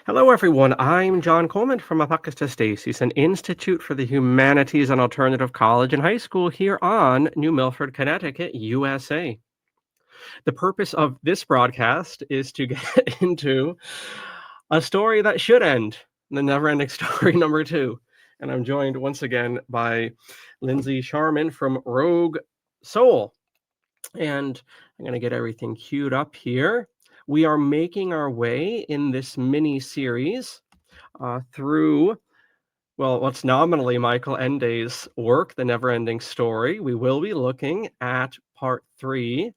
Hello, everyone. I'm John Coleman from ApocatastasisInstitute, an institute for the humanities and alternative college and high school here on New Milford, Connecticut, USA. The purpose of this broadcast is to get into a story that should end, the Neverending Story number 2. And I'm joined once again by Lindsey Sharman from Rogue Soul. And I'm going to get everything queued up here. We are making our way in this mini series through, well, what's nominally Michael Ende's work, The Neverending Story. We will be looking at part 3.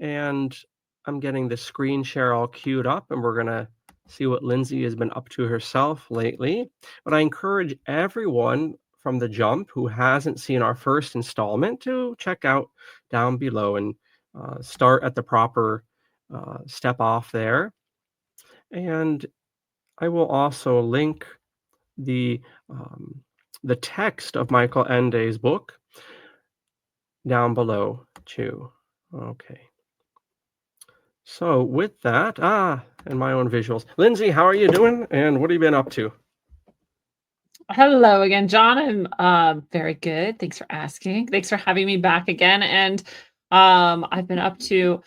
And I'm getting the screen share all queued up, and we're going to see what Lindsey has been up to herself lately. But I encourage everyone from the jump who hasn't seen our first installment to check out down below and start at the proper step off there. And I will also link the text of Michael Ende's book down below too. Okay. So with that, and my own visuals. Lindsey, how are you doing? And what have you been up to? Hello again, John. I'm very good. Thanks for asking. Thanks for having me back again. And I've been up to,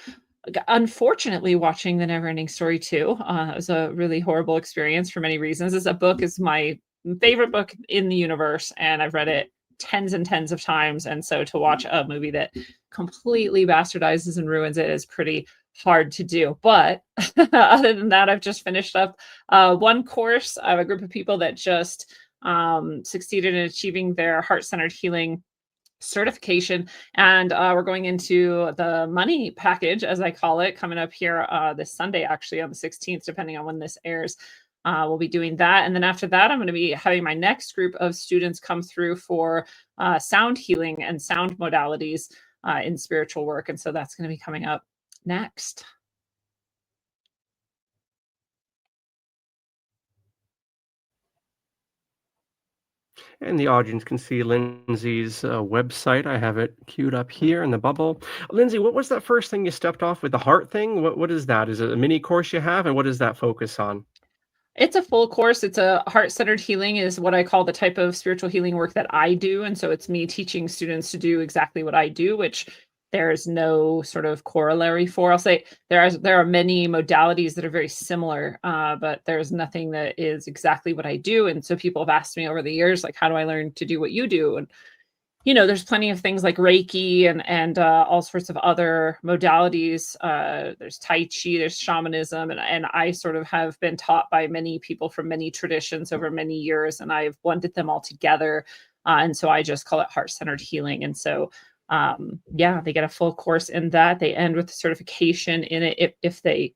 unfortunately, watching The Neverending Story 2. It was a really horrible experience for many reasons. This book is my favorite book in the universe, and I've read it tens and tens of times. And so to watch a movie that completely bastardizes and ruins it is pretty hard to do. But other than that, I've just finished up one course. I have a group of people that just succeeded in achieving their heart-centered healing certification, and we're going into the money package, as I call it, coming up here this Sunday, actually on the 16th, depending on when this airs. We'll be doing that, and then after that I'm going to be having my next group of students come through for sound healing and sound modalities in spiritual work, and so that's going to be coming up next. And the audience can see Lindsey's website. I have it queued up here in the bubble. Lindsey, what was that first thing you stepped off with, the heart thing? What is that? Is it a mini course you have, and what does that focus on? It's a full course. It's a heart-centered healing is what I call the type of spiritual healing work that I do. And so it's me teaching students to do exactly what I do, which there's no sort of corollary for. I'll say there are many modalities that are very similar, but there's nothing that is exactly what I do. And so people have asked me over the years, like, how do I learn to do what you do? And there's plenty of things like Reiki and all sorts of other modalities. There's Tai Chi, there's shamanism, and I sort of have been taught by many people from many traditions over many years, and I've blended them all together. And so I just call it heart-centered healing. And so, they get a full course in that. They end with a certification in it if they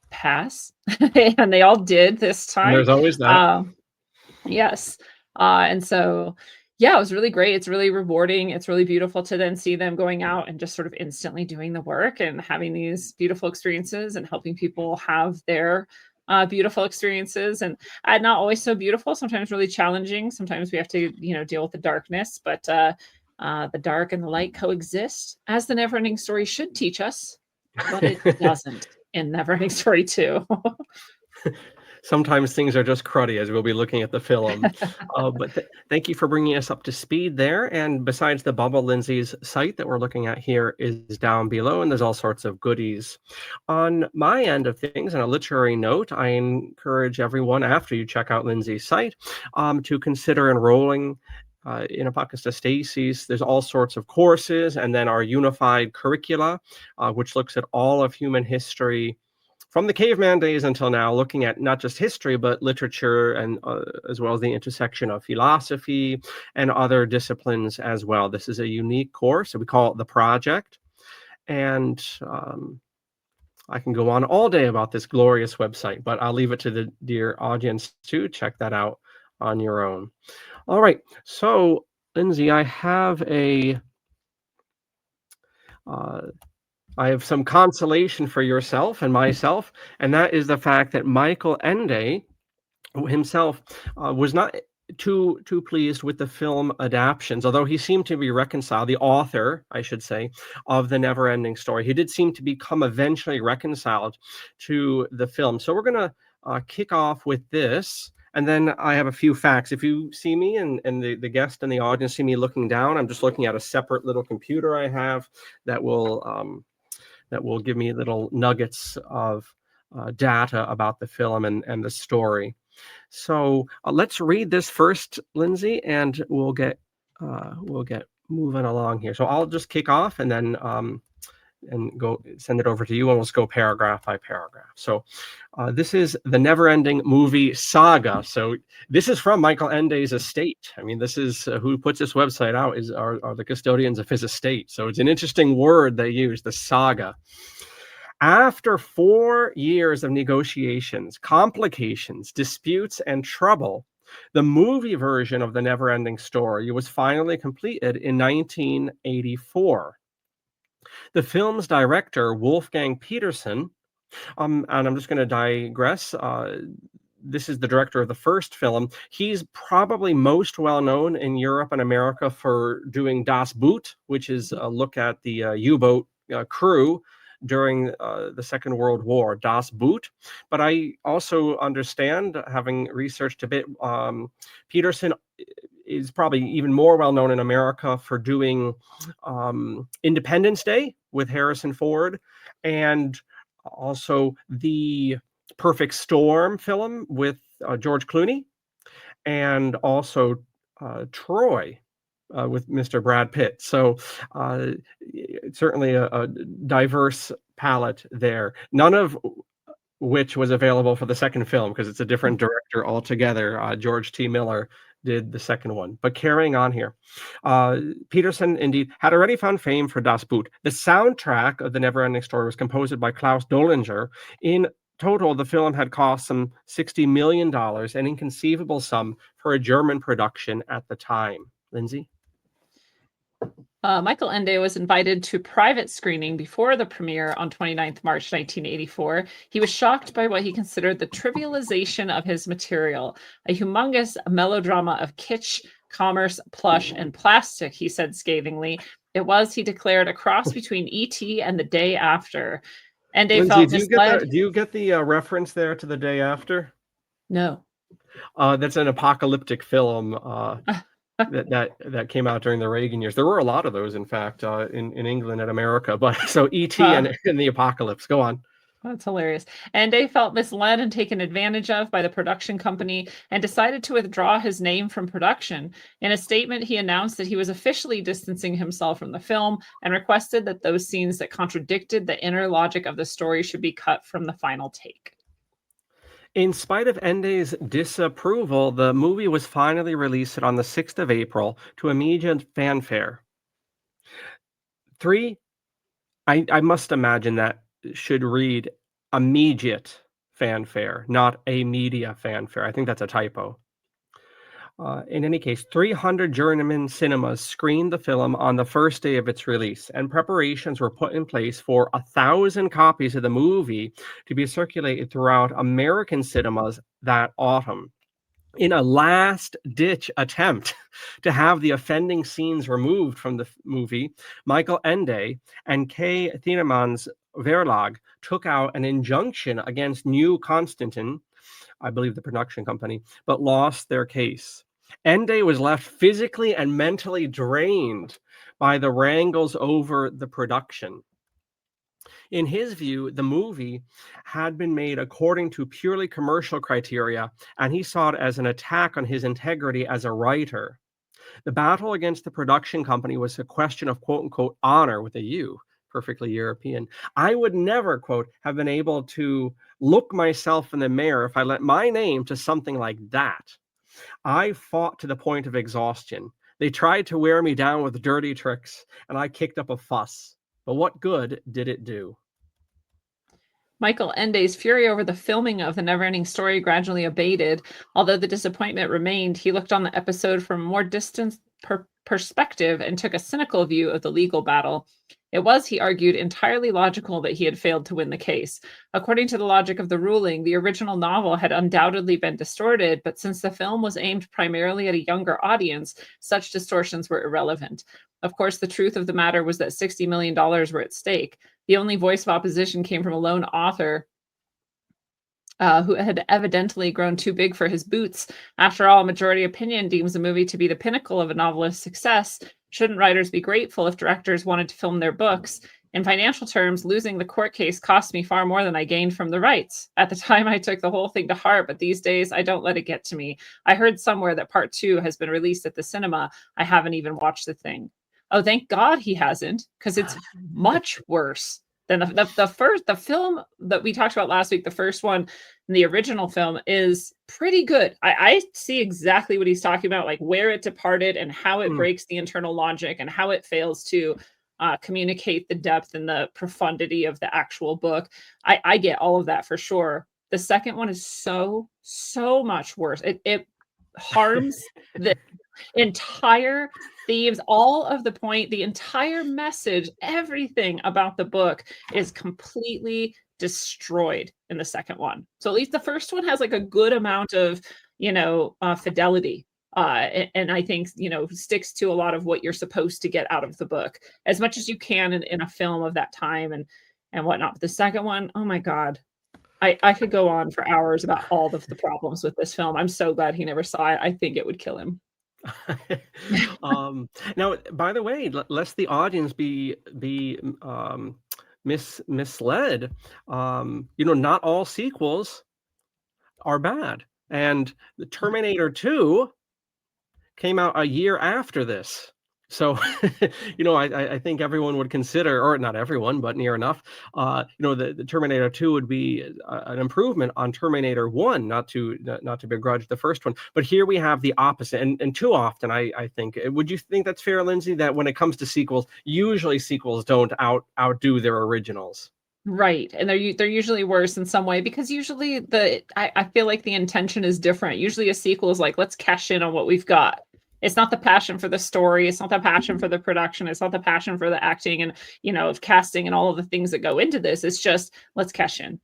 pass, and they all did this time. And there's always that. Yes. And so, yeah, it was really great. It's really rewarding. It's really beautiful to then see them going out and just sort of instantly doing the work and having these beautiful experiences and helping people have their beautiful experiences. And not always so beautiful, sometimes really challenging. Sometimes we have to, deal with the darkness, but the dark and the light coexist, as the Neverending Story should teach us, but it doesn't in Neverending Story 2. Sometimes things are just cruddy, as we'll be looking at the film. But thank you for bringing us up to speed there. And besides the bubble, Lindsey's site that we're looking at here is down below, and there's all sorts of goodies. On my end of things, on a literary note, I encourage everyone, after you check out Lindsey's site, to consider enrolling in Apocatastasis. There's all sorts of courses, and then our unified curricula, which looks at all of human history from the caveman days until now, looking at not just history, but literature, and as well as the intersection of philosophy and other disciplines as well. This is a unique course, so we call it The Project. And I can go on all day about this glorious website, but I'll leave it to the dear audience to check that out on your own. All right, so Lindsey, I have some consolation for yourself and myself, and that is the fact that Michael Ende himself was not too pleased with the film adaptations, although he seemed to be reconciled, the author, I should say, of The Neverending Story. He did seem to become eventually reconciled to the film. So we're going to kick off with this, and then I have a few facts. If you see me and the guest and the audience see me looking down, I'm just looking at a separate little computer I have that will give me little nuggets of data about the film and the story. So let's read this first, Lindsey, and we'll get moving along here. So I'll just kick off and then and go send it over to you, and let's go paragraph by paragraph. So this is the Neverending movie saga. So this is from Michael Ende's estate. I mean, this is who puts this website out are the custodians of his estate. So it's an interesting word they use, the saga. After 4 years of negotiations, complications, disputes, and trouble, the movie version of the Neverending Story was finally completed in 1984. The film's director, Wolfgang Petersen, and I'm just going to digress. This is the director of the first film. He's probably most well known in Europe and America for doing Das Boot, which is a look at the U-boat crew during the Second World War, Das Boot. But I also understand, having researched a bit, Peterson is probably even more well known in America for doing Independence Day with Harrison Ford, and also the Perfect Storm film with George Clooney, and also Troy with Mr. Brad Pitt. So certainly a diverse palette there. None of which was available for the second film because it's a different director altogether. George T. Miller did the second one. But carrying on here, Peterson indeed had already found fame for Das Boot. The soundtrack of the Neverending Story was composed by Klaus Dollinger. In total, the film had cost some $60 million, an inconceivable sum for a German production at the time. Lindsey? Michael Ende was invited to private screening before the premiere on 29th March 1984. He was shocked by what he considered the trivialization of his material, a humongous melodrama of kitsch, commerce, plush, and plastic, he said scathingly. It was, he declared, a cross between E.T. and The Day After. Ende Lindsey, felt misled. Do you get the reference there to The Day After? No. That's an apocalyptic film that came out during the Reagan years. There were a lot of those, in fact, in England and America. But so E.T. and the apocalypse. Go on. That's hilarious. And they felt misled and taken advantage of by the production company and decided to withdraw his name from production. In a statement, he announced that he was officially distancing himself from the film and requested that those scenes that contradicted the inner logic of the story should be cut from the final take. In spite of Ende's disapproval, the movie was finally released on the 6th of April to immediate fanfare. I must imagine that should read immediate fanfare, not a media fanfare. I think that's a typo. In any case, 300 German cinemas screened the film on the first day of its release, and preparations were put in place for 1,000 copies of the movie to be circulated throughout American cinemas that autumn. In a last-ditch attempt to have the offending scenes removed from the movie, Michael Ende and K. Thienemanns Verlag took out an injunction against New Constantin, I believe the production company, but lost their case. Ende was left physically and mentally drained by the wrangles over the production. In his view, the movie had been made according to purely commercial criteria, and he saw it as an attack on his integrity as a writer. The battle against the production company was a question of quote-unquote honor with a U, perfectly European. I would never, quote, have been able to look myself in the mirror if I lent my name to something like that. I fought to the point of exhaustion. They tried to wear me down with dirty tricks, and I kicked up a fuss. But what good did it do? Michael Ende's fury over the filming of the Neverending Story gradually abated. Although the disappointment remained, he looked on the episode from a more distant perspective and took a cynical view of the legal battle. It was, he argued, entirely logical that he had failed to win the case. According to the logic of the ruling, the original novel had undoubtedly been distorted, but since the film was aimed primarily at a younger audience, such distortions were irrelevant. Of course, the truth of the matter was that $60 million were at stake. The only voice of opposition came from a lone author who had evidently grown too big for his boots. After all, majority opinion deems a movie to be the pinnacle of a novelist's success. Shouldn't writers be grateful if directors wanted to film their books? In financial terms, losing the court case cost me far more than I gained from the rights. At the time, I took the whole thing to heart, but these days, I don't let it get to me. I heard somewhere that part 2 has been released at the cinema. I haven't even watched the thing. Oh, thank God he hasn't, because it's much worse than the film that we talked about last week. The first one, the original film, is pretty good. I see exactly what he's talking about, like where it departed and how it breaks the internal logic and how it fails to communicate the depth and the profundity of the actual book. I get all of that for sure. The second one is so much worse. It harms the entire themes, all of the point, the entire message, everything about the book is completely destroyed in the second one. So at least the first one has like a good amount of, fidelity. And I think, sticks to a lot of what you're supposed to get out of the book as much as you can in a film of that time and whatnot. But the second one, oh my God, I could go on for hours about all of the problems with this film. I'm so glad he never saw it. I think it would kill him. Now, by the way, lest the audience be misled, not all sequels are bad, and the Terminator 2 came out a year after this. So, I think everyone would consider, or not everyone, but near enough, the Terminator 2 would be an improvement on Terminator 1, not to begrudge the first one. But here we have the opposite, and too often, I think. Would you think that's fair, Lindsey, that when it comes to sequels, usually sequels don't outdo their originals? Right. And they're usually worse in some way because usually I feel like the intention is different. Usually a sequel is like, let's cash in on what we've got. It's not the passion for the story. It's not the passion for the production. It's not the passion for the acting and, casting and all of the things that go into this. It's just, let's cash in.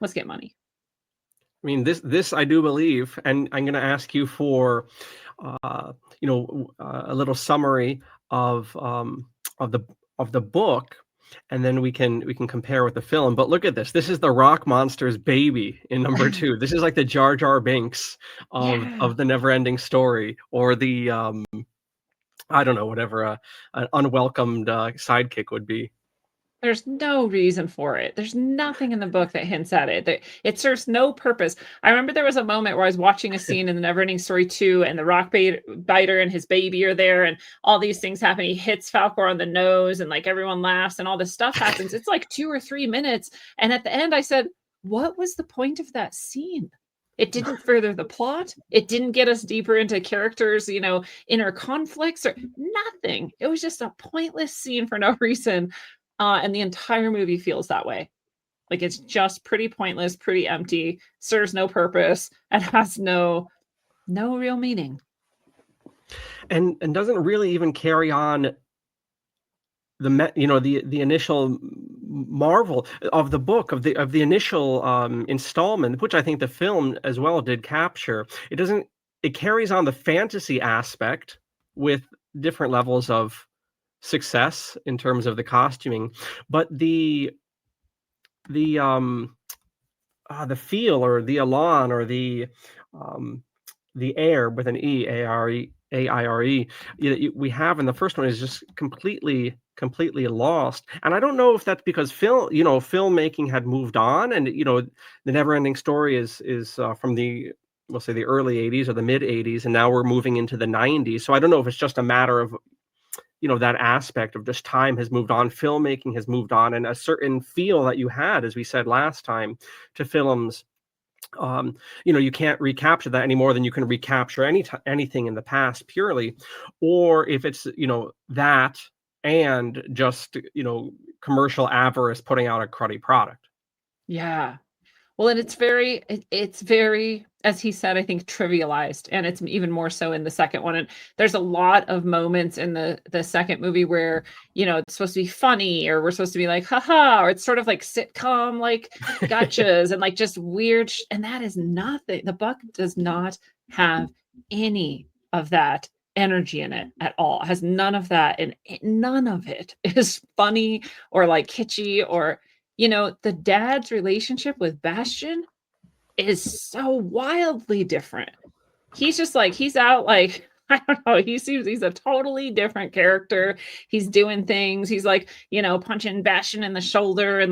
Let's get money. I mean, this I do believe, and I'm going to ask you for, a little summary of the book, and then we can compare with the film. But look at this. This is the rock monster's baby in number 2. This is like the Jar Jar Binks of the Neverending Story, or the I don't know, whatever an unwelcomed sidekick would be. There's no reason for it. There's nothing in the book that hints at it. It serves no purpose. I remember there was a moment where I was watching a scene in the Neverending Story 2, and the rock biter and his baby are there, and all these things happen. He hits Falcor on the nose, and like everyone laughs, and all this stuff happens. It's like 2 or 3 minutes, and at the end, I said, "What was the point of that scene?" It didn't further the plot. It didn't get us deeper into characters, inner conflicts or nothing. It was just a pointless scene for no reason. And the entire movie feels that way. Like it's just pretty pointless, pretty empty, serves no purpose, and has no real meaning. And doesn't really even carry on the initial marvel of the book, of the initial installment, which I think the film as well did capture. It carries on the fantasy aspect with different levels of success in terms of the costuming, but the feel, or the elan, or the air with an E, AIRE, we have in the first one is just completely lost. And I don't know if that's because filmmaking had moved on, and the Neverending Story is from the, we'll say, the early 80s or the mid 80s, and now we're moving into the 90s. So I don't know if it's just a matter of that aspect of just time has moved on, filmmaking has moved on, and a certain feel that you had, as we said last time, to films. You can't recapture that any more than you can recapture anything in the past purely, or if it's that and just commercial avarice putting out a cruddy product. Yeah. Well, and it's very, as he said, I think trivialized, and it's even more so in the second one. And there's a lot of moments in the second movie where, it's supposed to be funny, or we're supposed to be like, haha, or it's sort of like sitcom, like gotchas and like just weird. And that is nothing. The book does not have any of that energy in it at all. It has none of that. And none of it is funny or like kitschy or, the dad's relationship with Bastion, is so wildly different. He's just like, he's out like, I don't know. He's a totally different character. He's doing things. He's like, punching Bastion in the shoulder and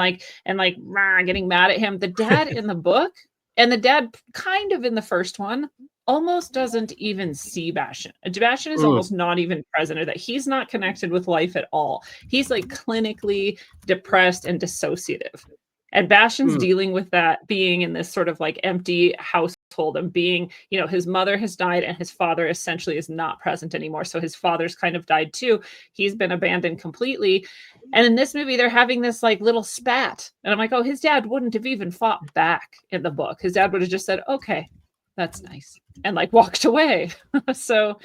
rah, getting mad at him. The dad in the book and the dad kind of in the first one almost doesn't even see Bastion. Bastion is Mm, almost not even present, or that he's not connected with life at all. He's like clinically depressed and dissociative. And Bastion's mm. dealing with that, being in this sort of like empty household and being, his mother has died and his father essentially is not present anymore. So his father's kind of died too. He's been abandoned completely. And in this movie, they're having this like little spat. And I'm like, oh, his dad wouldn't have even fought back in the book. His dad would have just said, okay, that's nice. And like walked away. So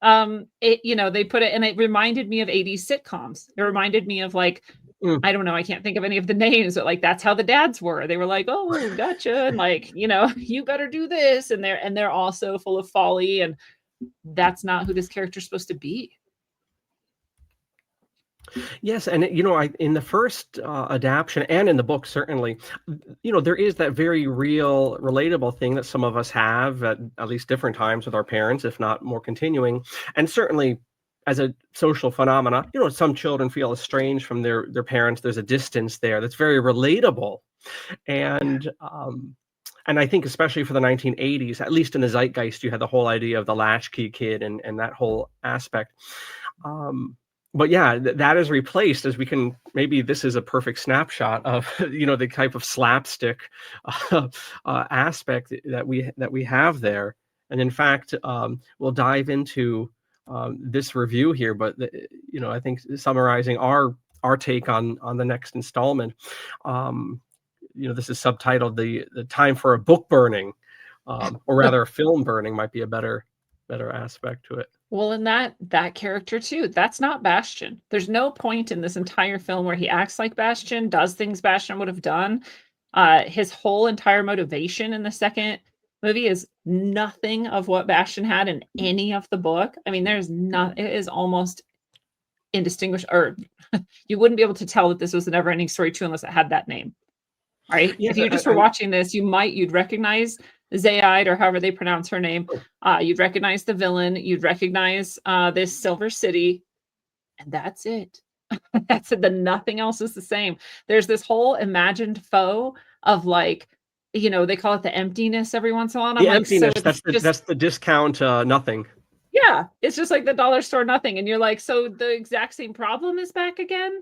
they put it, and it reminded me of 80s sitcoms. It reminded me of like, Mm. I don't know, I can't think of any of the names, but like that's how the dads were. They were like, "Oh, gotcha," and like, you better do this, and they're also full of folly, and that's not who this character's supposed to be. Yes, and in the first adaptation and in the book, certainly, there is that very real, relatable thing that some of us have at least different times with our parents, if not more continuing, and certainly as a social phenomena, some children feel estranged from their parents. There's a distance there that's very relatable, Yeah. and I think especially for the 1980s, at least in the zeitgeist, you had the whole idea of the latchkey kid and that whole aspect. Um, but yeah, that is replaced as we can. Maybe this is a perfect snapshot of the type of slapstick aspect that we have there. And in fact, we'll dive into this review here. But I think summarizing our take on the next installment. Um, this is subtitled the time for a book burning, or rather a film burning might be a better aspect to it. Well, and that character too, that's not Bastion. There's no point in this entire film where he acts like Bastion, does things Bastion would have done. His whole entire motivation in the second movie is nothing of what Bastion had in any of the book. I mean, there's not. It is almost indistinguishable, or you wouldn't be able to tell that this was a Neverending Story 2 unless it had that name, right? Yeah, If you just were watching this, you'd recognize Zaide, or however they pronounce her name. You'd recognize the villain. You'd recognize this Silver City, and that's it. That's it. Nothing else is the same. There's this whole imagined foe of like, they call it the emptiness every once in a while. And I'm the like, so emptiness. it's just, That's the discount. Nothing. yeah, it's just like the dollar store nothing. And you're like, so the exact same problem is back again?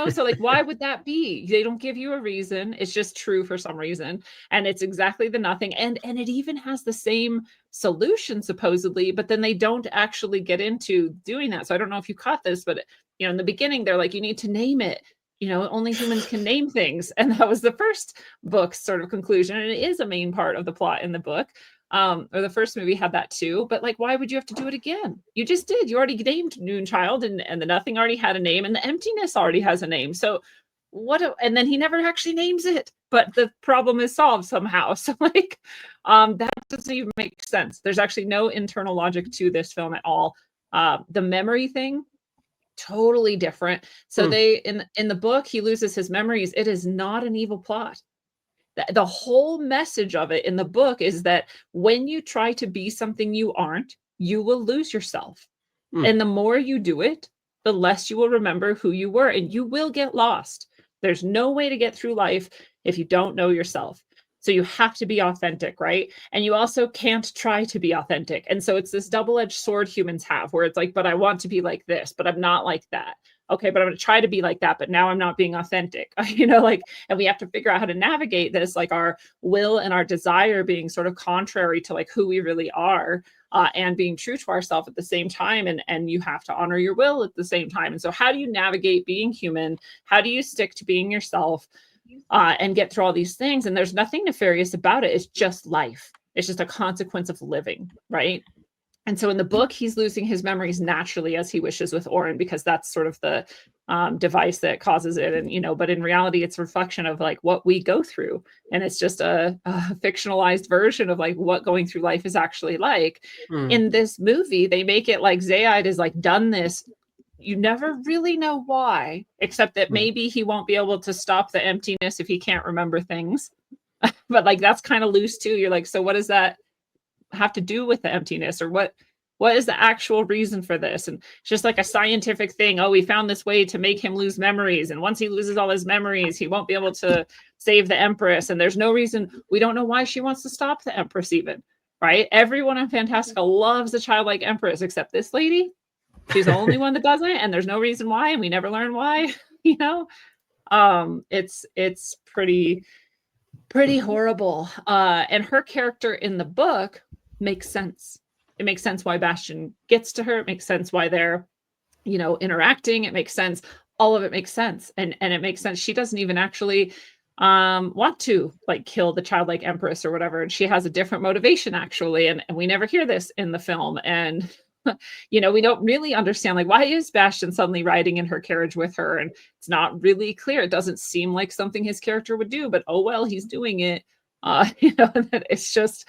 So like, why would that be? They don't give you a reason. It's just true for some reason. And it's exactly the nothing. And it even has the same solution supposedly, but then they don't actually get into doing that. So I don't know if you caught this, but in the beginning, they're like, you need to name it. Only humans can name things. And that was the first book's sort of conclusion. And it is a main part of the plot in the book. Or the first movie had that too, but like, why would you have to do it again? You just did. You already named Noonchild, and the nothing already had a name, and the emptiness already has a name. So and then he never actually names it, but the problem is solved somehow. So like, that doesn't even make sense. There's actually no internal logic to this film at all. The memory thing, totally different. So Hmm. they in the book, he loses his memories. It is not an evil plot. The whole message of it in the book is that when you try to be something you aren't, you will lose yourself. Hmm. And the more you do it, the less you will remember who you were, and you will get lost. There's no way to get through life if you don't know yourself. So you have to be authentic, right? And you also can't try to be authentic. And so it's this double-edged sword humans have, where it's like, but I want to be like this, but I'm not like that. Okay, but I'm going to try to be like that, but now I'm not being authentic. And we have to figure out how to navigate this, like our will and our desire being sort of contrary to like who we really are, and being true to ourselves at the same time. And you have to honor your will at the same time. And so how do you navigate being human? How do you stick to being yourself, and get through all these things? And there's nothing nefarious about it. It's just life. It's just a consequence of living, right? And so in the book, he's losing his memories naturally as he wishes with Oren, because that's sort of the device that causes it. And, but in reality, it's a reflection of like what we go through. And it's just a fictionalized version of like what going through life is actually like. Hmm. In this movie, they make it like Zaide is like done this. You never really know why, except that Hmm. maybe he won't be able to stop the emptiness if he can't remember things. But like that's kind of loose too. You're like, so what does that have to do with the emptiness, or what is the actual reason for this? And it's just like a scientific thing. Oh, we found this way to make him lose memories, and once he loses all his memories, he won't be able to save the Empress. And there's no reason, we don't know why she wants to stop the Empress even, right? Everyone in Fantastica loves the childlike Empress except this lady. She's the only one that doesn't, and there's no reason why, and we never learn why. You know, it's pretty horrible. And her character in the book makes sense. It makes sense why Bastian gets to her. It makes sense why they're, interacting. It makes sense. All of it makes sense. And it makes sense. She doesn't even actually want to like kill the childlike Empress or whatever. And she has a different motivation actually. And we never hear this in the film. And we don't really understand, like, why is Bastian suddenly riding in her carriage with her? And it's not really clear. It doesn't seem like something his character would do, but oh well, he's doing it. It's just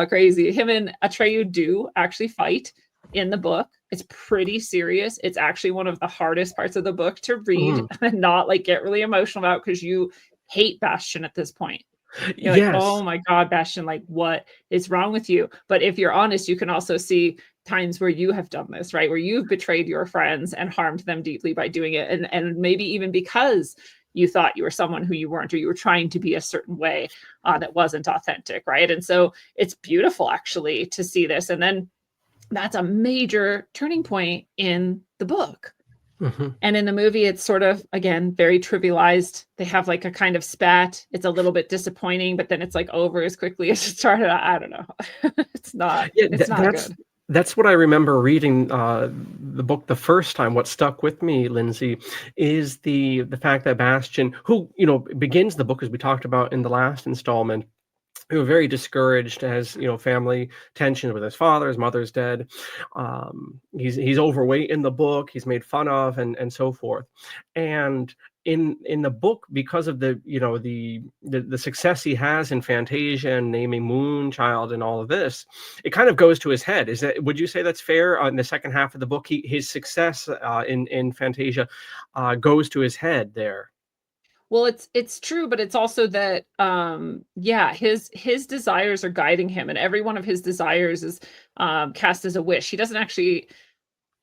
crazy. Him and Atreyu do actually fight in the book. It's pretty serious. It's actually one of the hardest parts of the book to read and not like get really emotional about, because you hate Bastian at this point. You're like, oh my God, Bastian, like what is wrong with you? But if you're honest, you can also see times where you have done this, right? Where you've betrayed your friends and harmed them deeply by doing it. And maybe even because you thought you were someone who you weren't, or you were trying to be a certain way that wasn't authentic, right? And so it's beautiful actually to see this. And then that's a major turning point in the book. And in the movie, it's sort of, again, very trivialized. They have like a kind of spat. It's a little bit disappointing, but then it's like over as quickly as it started. I don't know. It's not good. That's what I remember reading the book the first time. What stuck with me, Lindsey, is the fact that Bastian, who, begins the book, as we talked about in the last installment, who were very discouraged, has family tensions with his father, his mother's dead. He's overweight in the book. He's made fun of, and so forth. And in the book, because of the success he has in Fantasia and naming Moonchild and all of this, it kind of goes to his head. Would you say that's fair? In the second half of the book, his success in Fantasia goes to his head there. Well, it's true, but it's also that his desires are guiding him, and every one of his desires is cast as a wish. He doesn't actually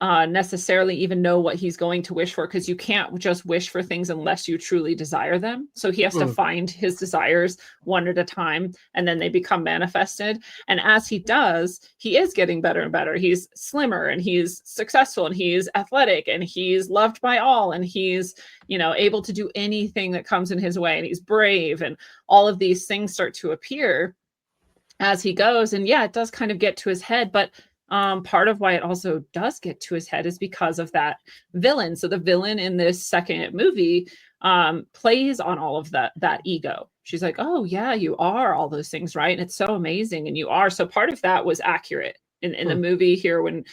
necessarily even know what he's going to wish for, because you can't just wish for things unless you truly desire them. So he has to find his desires one at a time, and then they become manifested. And as he does, he is getting better and better. He's slimmer, and he's successful, and he's athletic, and he's loved by all, and he's able to do anything that comes in his way, and he's brave, and all of these things start to appear as he goes. And it does kind of get to his head, but part of why it also does get to his head is because of that villain. So the villain in this second movie plays on all of that ego. She's like, oh yeah, you are all those things, right? And it's so amazing, and you are. So part of that was accurate in the movie here, when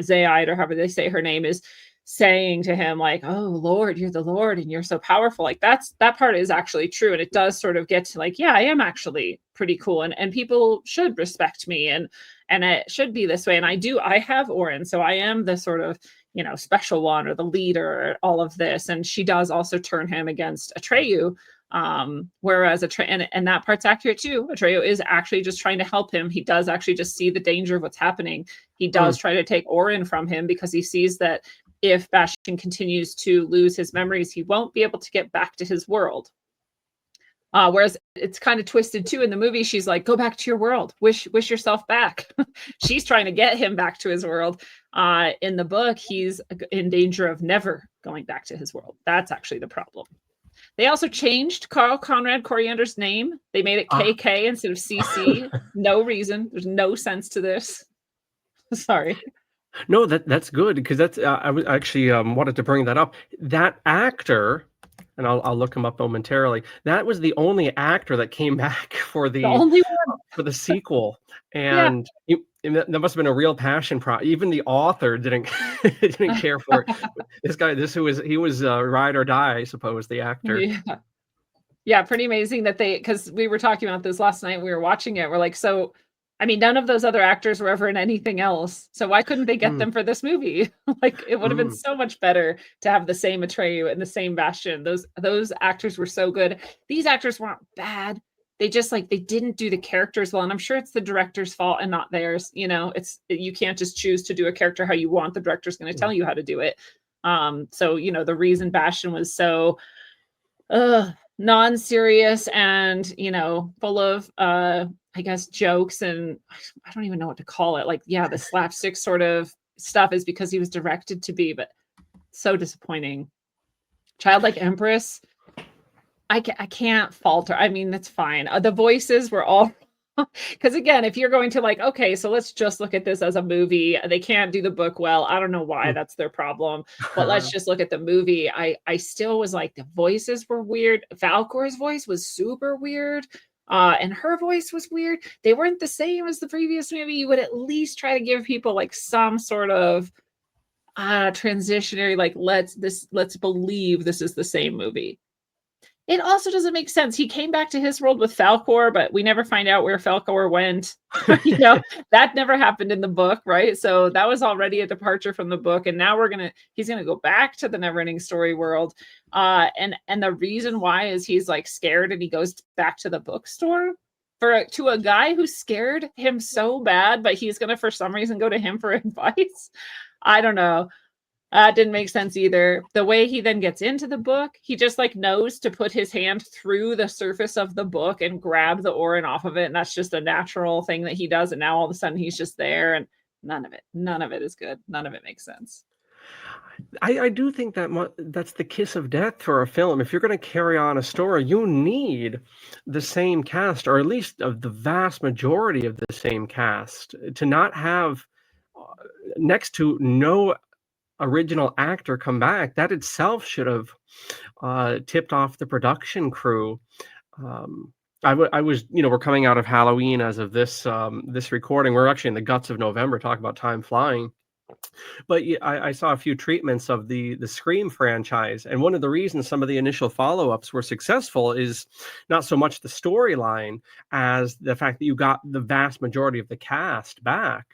Zaid, or however they say her name, is saying to him like, oh Lord, you're the Lord and you're so powerful. Like that part is actually true. And it does sort of get to like, I am actually pretty cool, and people should respect me, and it should be this way. And I have Orin, so I am the sort of special one, or the leader, or all of this. And she does also turn him against Atreyu, whereas and that part's accurate too. Atreyu is actually just trying to help him. He does actually just see the danger of what's happening. He does try to take Orin from him, because he sees that if Bastian continues to lose his memories, he won't be able to get back to his world. Whereas it's kind of twisted too in the movie. She's like, go back to your world, wish yourself back. She's trying to get him back to his world. In the book, he's in danger of never going back to his world. That's actually the problem. They also changed Carl Conrad Coriander's name. They made it KK instead of CC. No reason. There's no sense to this. Sorry. No, that's good, because that's I was actually wanted to bring that up. That actor, and I'll look him up momentarily. That was the only actor that came back for the only one for the sequel, and that must have been a real passion. Even the author didn't care for it. This guy, he was ride or die, I suppose. The actor. Yeah, pretty amazing that because we were talking about this last night. We were watching it. We're like, so. I mean, none of those other actors were ever in anything else. So why couldn't they get them for this movie? Like, it would have been so much better to have the same Atreyu and the same Bastian. Those actors were so good. These actors weren't bad. they just like they didn't do the characters well, and I'm sure it's the director's fault and not theirs. You can't just choose to do a character how you want. The director's going to tell you how to do it. So the reason Bastion was so non-serious and full of I guess jokes, and I don't even know what to call it, like the slapstick sort of stuff, is because he was directed to be, but so disappointing. Childlike Empress, I can't falter. I mean, that's fine. The voices were all because again, if you're going to like, okay, so let's just look at this as a movie. They can't do the book well. I don't know why that's their problem, but let's just look at the movie. I still was like, the voices were weird. Falcor's voice was super weird. And her voice was weird. They weren't the same as the previous movie. You would at least try to give people like some sort of transitionary, like let's believe this is the same movie. It also doesn't make sense. He came back to his world with Falcor, but we never find out where Falcor went. That never happened in the book, right? So that was already a departure from the book, and now he's gonna go back to the Neverending story world. And the reason why is he's like scared, and he goes back to the bookstore to a guy who scared him so bad, but he's gonna for some reason go to him for advice. I don't know. Didn't make sense either. The way he then gets into the book, he just like knows to put his hand through the surface of the book and grab the Orin off of it. And that's just a natural thing that he does. And now all of a sudden he's just there, and none of it is good. None of it makes sense. I do think that's the kiss of death for a film. If you're going to carry on a story, you need the same cast, or at least of the vast majority of the same cast. To not have next to no original actor come back, that itself should have tipped off the production crew. I was, we're coming out of Halloween as of this recording. We're actually in the guts of November, talking about time flying. But I saw a few treatments of the Scream franchise, and one of the reasons some of the initial follow-ups were successful is not so much the storyline as the fact that you got the vast majority of the cast back.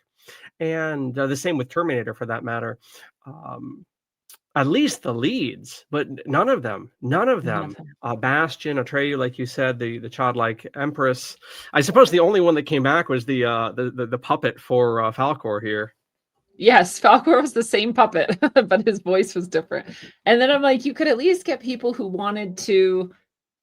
And the same with Terminator, for that matter. At least the leads, but none of them. Bastion, Atreyu, like you said, the childlike Empress. I suppose the only one that came back was the puppet for Falcor here. Yes, Falcor was the same puppet, but his voice was different. And then I'm like, you could at least get people who wanted to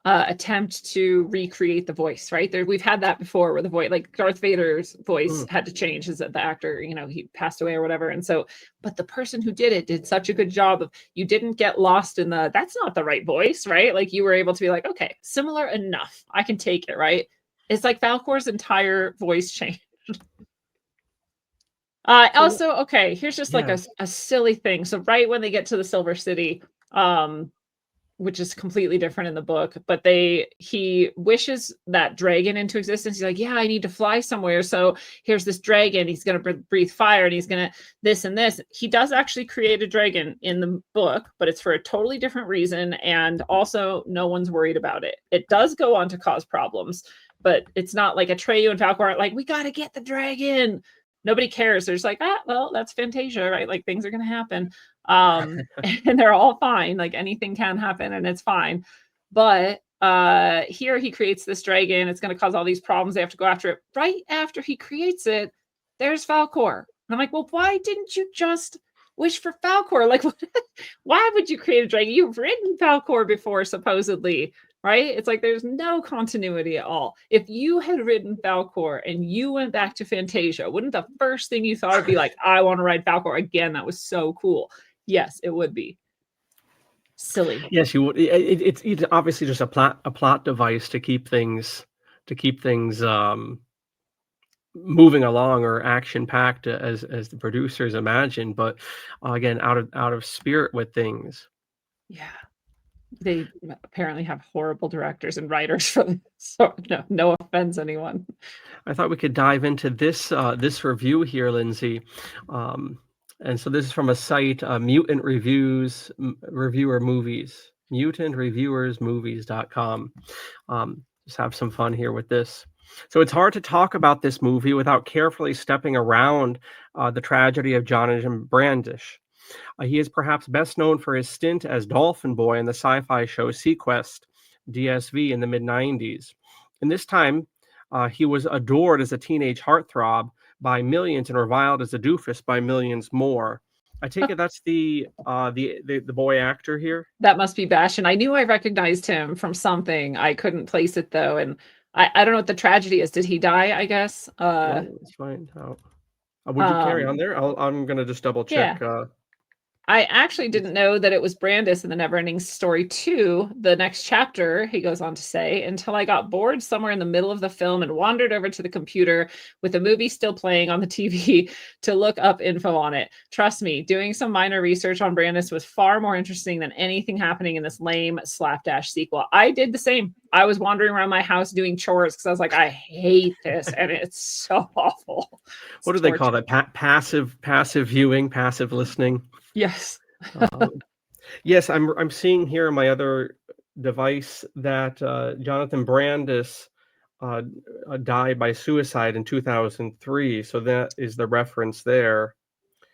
attempt to recreate the voice, right? We've had that before, where the voice, like Darth Vader's voice had to change, as the actor, he passed away or whatever. And so, but the person who did it did such a good job of, you didn't get lost in that's not the right voice, right? Like you were able to be like, okay, similar enough, I can take it, right? It's like Falcor's entire voice changed. Also, okay, here's just like a silly thing. So right when they get to the Silver City, which is completely different in the book, but he wishes that dragon into existence. He's like, yeah, I need to fly somewhere. So here's this dragon. He's going to breathe fire, and he's going to this and this. He does actually create a dragon in the book, but it's for a totally different reason. And also no one's worried about it. It does go on to cause problems, but it's not like Atreyu and Falcor aren't like, we got to get the dragon. Nobody cares. They're just like, well, that's Fantasia, right? Like things are going to happen. And they're all fine. Like anything can happen and it's fine. But here he creates this dragon. It's going to cause all these problems. They have to go after it. Right after he creates it, there's Falcor. And I'm like, well, why didn't you just wish for Falcor? Like, why would you create a dragon? You've written Falcor before, supposedly. Right? It's like there's no continuity at all. If you had written Falcor and you went back to Fantasia, wouldn't the first thing you thought would be like, I want to write Falcor again? That was so cool. Yes, it would be. Silly. Yes, you would. It's obviously just a plot device to keep things moving along, or action packed as the producers imagine. But again, out of spirit with things. Yeah. They apparently have horrible directors and writers for this. So no offense, anyone. I thought we could dive into this review here, Lindsey. And so this is from a site, Mutant Reviews, Reviewer Movies, mutantreviewersmovies.com. Just have some fun here with this. So it's hard to talk about this movie without carefully stepping around the tragedy of Jonathan Brandish. He is perhaps best known for his stint as Dolphin Boy in the sci-fi show Sequest, DSV, in the mid-90s. And this time, he was adored as a teenage heartthrob by millions and reviled as a doofus by millions more. I take it that's the boy actor here? That must be Bastian. I knew I recognized him from something. I couldn't place it though, and I don't know what the tragedy is. Did he die, I guess? Well, let's find out. Would you carry on Um, there? I'm gonna just double yeah. check, I actually didn't know that it was Brandis in the Neverending Story 2, the next chapter, he goes on to say, until I got bored somewhere in the middle of the film and wandered over to the computer with the movie still playing on the TV to look up info on it. Trust me, doing some minor research on Brandis was far more interesting than anything happening in this lame slapdash sequel. I did the same. I was wandering around my house doing chores because I was like, I hate this, and it's so awful. It's what do they call torture. that? Passive viewing, passive listening? Yes. Um, yes, I'm seeing here on my other device that, Jonathan Brandis, uh, died by suicide in 2003, so that is the reference there.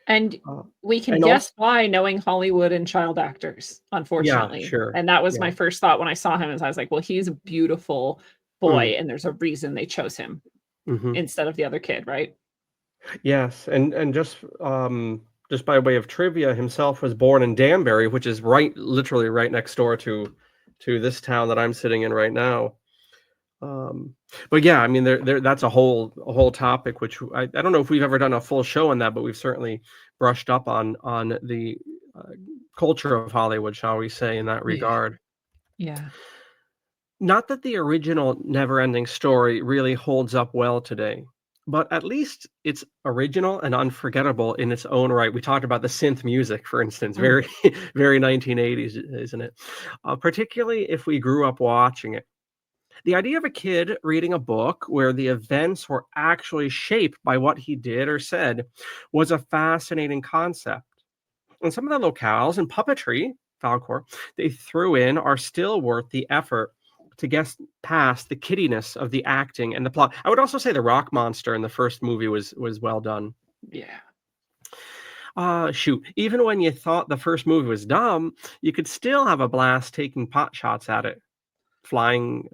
And Uh, we can and also, guess why knowing Hollywood and child actors, yeah, unfortunately. sure. And that was Yeah. my first thought when I saw him is I was like, well, he's a beautiful Mm, boy, and there's a reason they chose him mhm. instead of the other kid, right? Yes, and just by way of trivia, himself was born in Danbury, which is literally right next door to this town that I'm sitting in right now. Um, but yeah, I mean, there that's a whole topic, which I don't know if we've ever done a full show on that, but we've certainly brushed up on the uh, culture of Hollywood, shall we say, in that Yeah. regard. Yeah. Not that the original Neverending Story really holds up well today, but at least it's original and unforgettable in its own right. We talked about the synth music, for instance, Mm. very very 1980s, isn't it? Particularly if we grew up watching it. The idea of a kid reading a book where the events were actually shaped by what he did or said was a fascinating concept. And some of the locales and puppetry, Falcor, they threw in are still worth the effort to guess past the kiddiness of the acting and the plot. I would also say the rock monster in the first movie was well done. Yeah. Shoot, even when you thought the first movie was dumb, you could still have a blast taking pot shots at it. Flying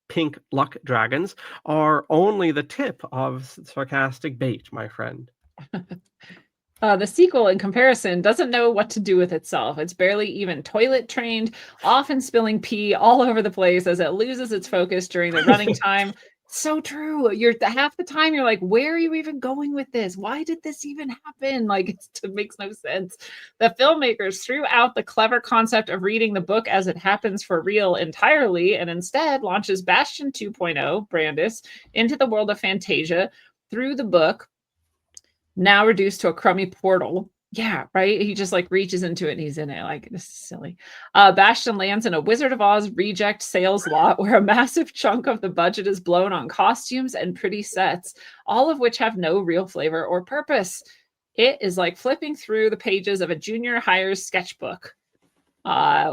pink luck dragons are only the tip of sarcastic bait, my friend. The sequel, in comparison, doesn't know what to do with itself. It's barely even toilet trained, often spilling pee all over the place as it loses its focus during the running time. So true. You're half the time you're like, where are you even going with this? Why did this even happen? Like it makes no sense. The filmmakers threw out the clever concept of reading the book as it happens for real entirely, and instead launches Bastion 2.0, Brandis, into the world of Fantasia through the book, now reduced to a crummy portal. Yeah, right. He just like reaches into it and he's in it. Like, this is silly. Bastion lands in a Wizard of Oz reject sales lot where a massive chunk of the budget is blown on costumes and pretty sets, all of which have no real flavor or purpose. It is like flipping through the pages of a junior hire's sketchbook.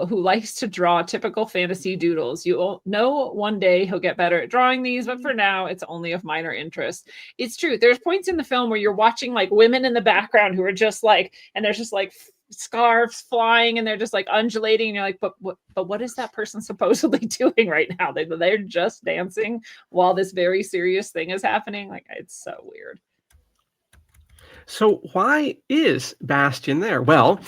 Who likes to draw typical fantasy doodles. You know one day he'll get better at drawing these, but for now, it's only of minor interest. It's true. There's points in the film where you're watching like women in the background who are just like, and there's just like scarves flying and they're just like undulating. And you're like, but what is that person supposedly doing right now? They're just dancing while this very serious thing is happening. Like, it's so weird. So why is Bastian there? Well,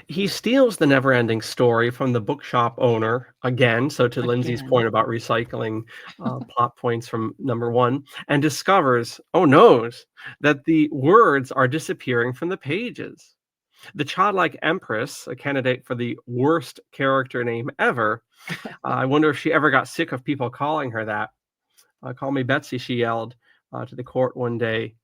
he steals the never-ending story from the bookshop owner again. So to Lindsay's Again. point about recycling plot points from number one, and discovers, oh knows, that the words are disappearing from the pages. The childlike empress, a candidate for the worst character name ever. I wonder if she ever got sick of people calling her that. Call me Betsy, she yelled to the court one day.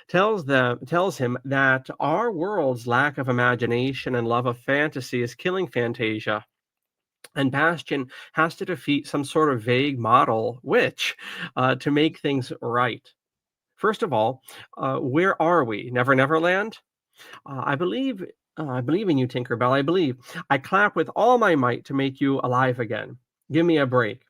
Tells him that our world's lack of imagination and love of fantasy is killing Fantasia. And Bastion has to defeat some sort of vague model witch to make things right. First of all, where are we? Neverland? I believe in you, Tinkerbell. I believe. I clap with all my might to make you alive again. Give me a break.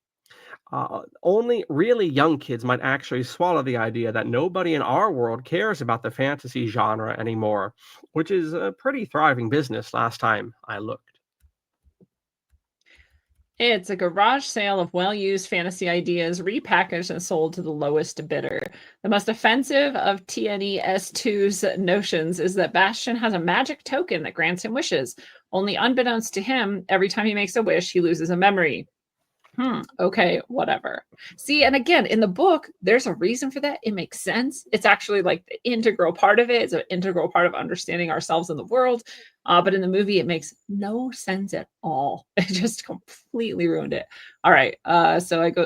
Only really young kids might actually swallow the idea that nobody in our world cares about the fantasy genre anymore, which is a pretty thriving business last time I looked. It's a garage sale of well-used fantasy ideas, repackaged and sold to the lowest bidder. The most offensive of TNES2's notions is that Bastion has a magic token that grants him wishes. Only unbeknownst to him, every time he makes a wish, he loses a memory. Okay, whatever. See, and again, in the book, there's a reason for that. It makes sense. It's actually like the integral part of it. It's an integral part of understanding ourselves in the world. But in the movie, it makes no sense at all. It just completely ruined it. All right.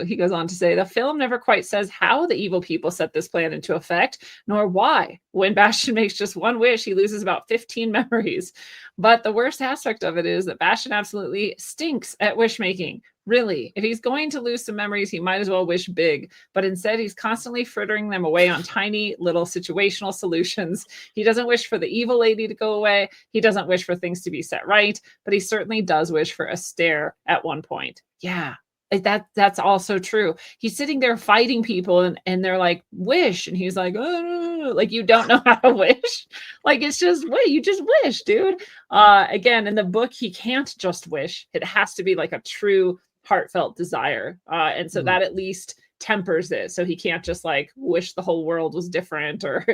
He goes on to say the film never quite says how the evil people set this plan into effect, nor why. When Bastion makes just one wish, he loses about 15 memories. But the worst aspect of it is that Bastion absolutely stinks at wish making. Really, if he's going to lose some memories, he might as well wish big. But instead, he's constantly frittering them away on tiny little situational solutions. He doesn't wish for the evil lady to go away. He doesn't wish for things to be set right, but he certainly does wish for a stare at one point. Yeah, that's also true. He's sitting there fighting people and they're like, wish. And he's like, oh, like you don't know how to wish. Like it's just wait, you just wish, dude. Again, in the book, he can't just wish. It has to be like a true heartfelt desire. And so that at least tempers it. So he can't just like wish the whole world was different or,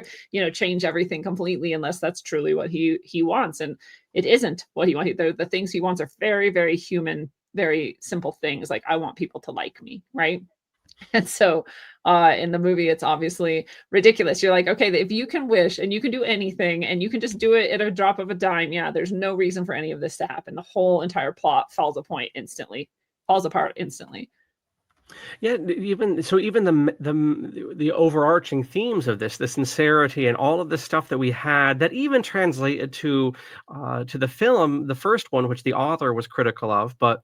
change everything completely unless that's truly what he wants. And it isn't what he wants. The things he wants are very, very human, very simple things. Like I want people to like me. Right. And so in the movie, it's obviously ridiculous. You're like, okay, if you can wish and you can do anything and you can just do it at a drop of a dime, yeah, there's no reason for any of this to happen. The whole entire plot falls apart instantly. Yeah, even the overarching themes of this, the sincerity and all of the stuff that we had that even translated to the film, the first one, which the author was critical of, but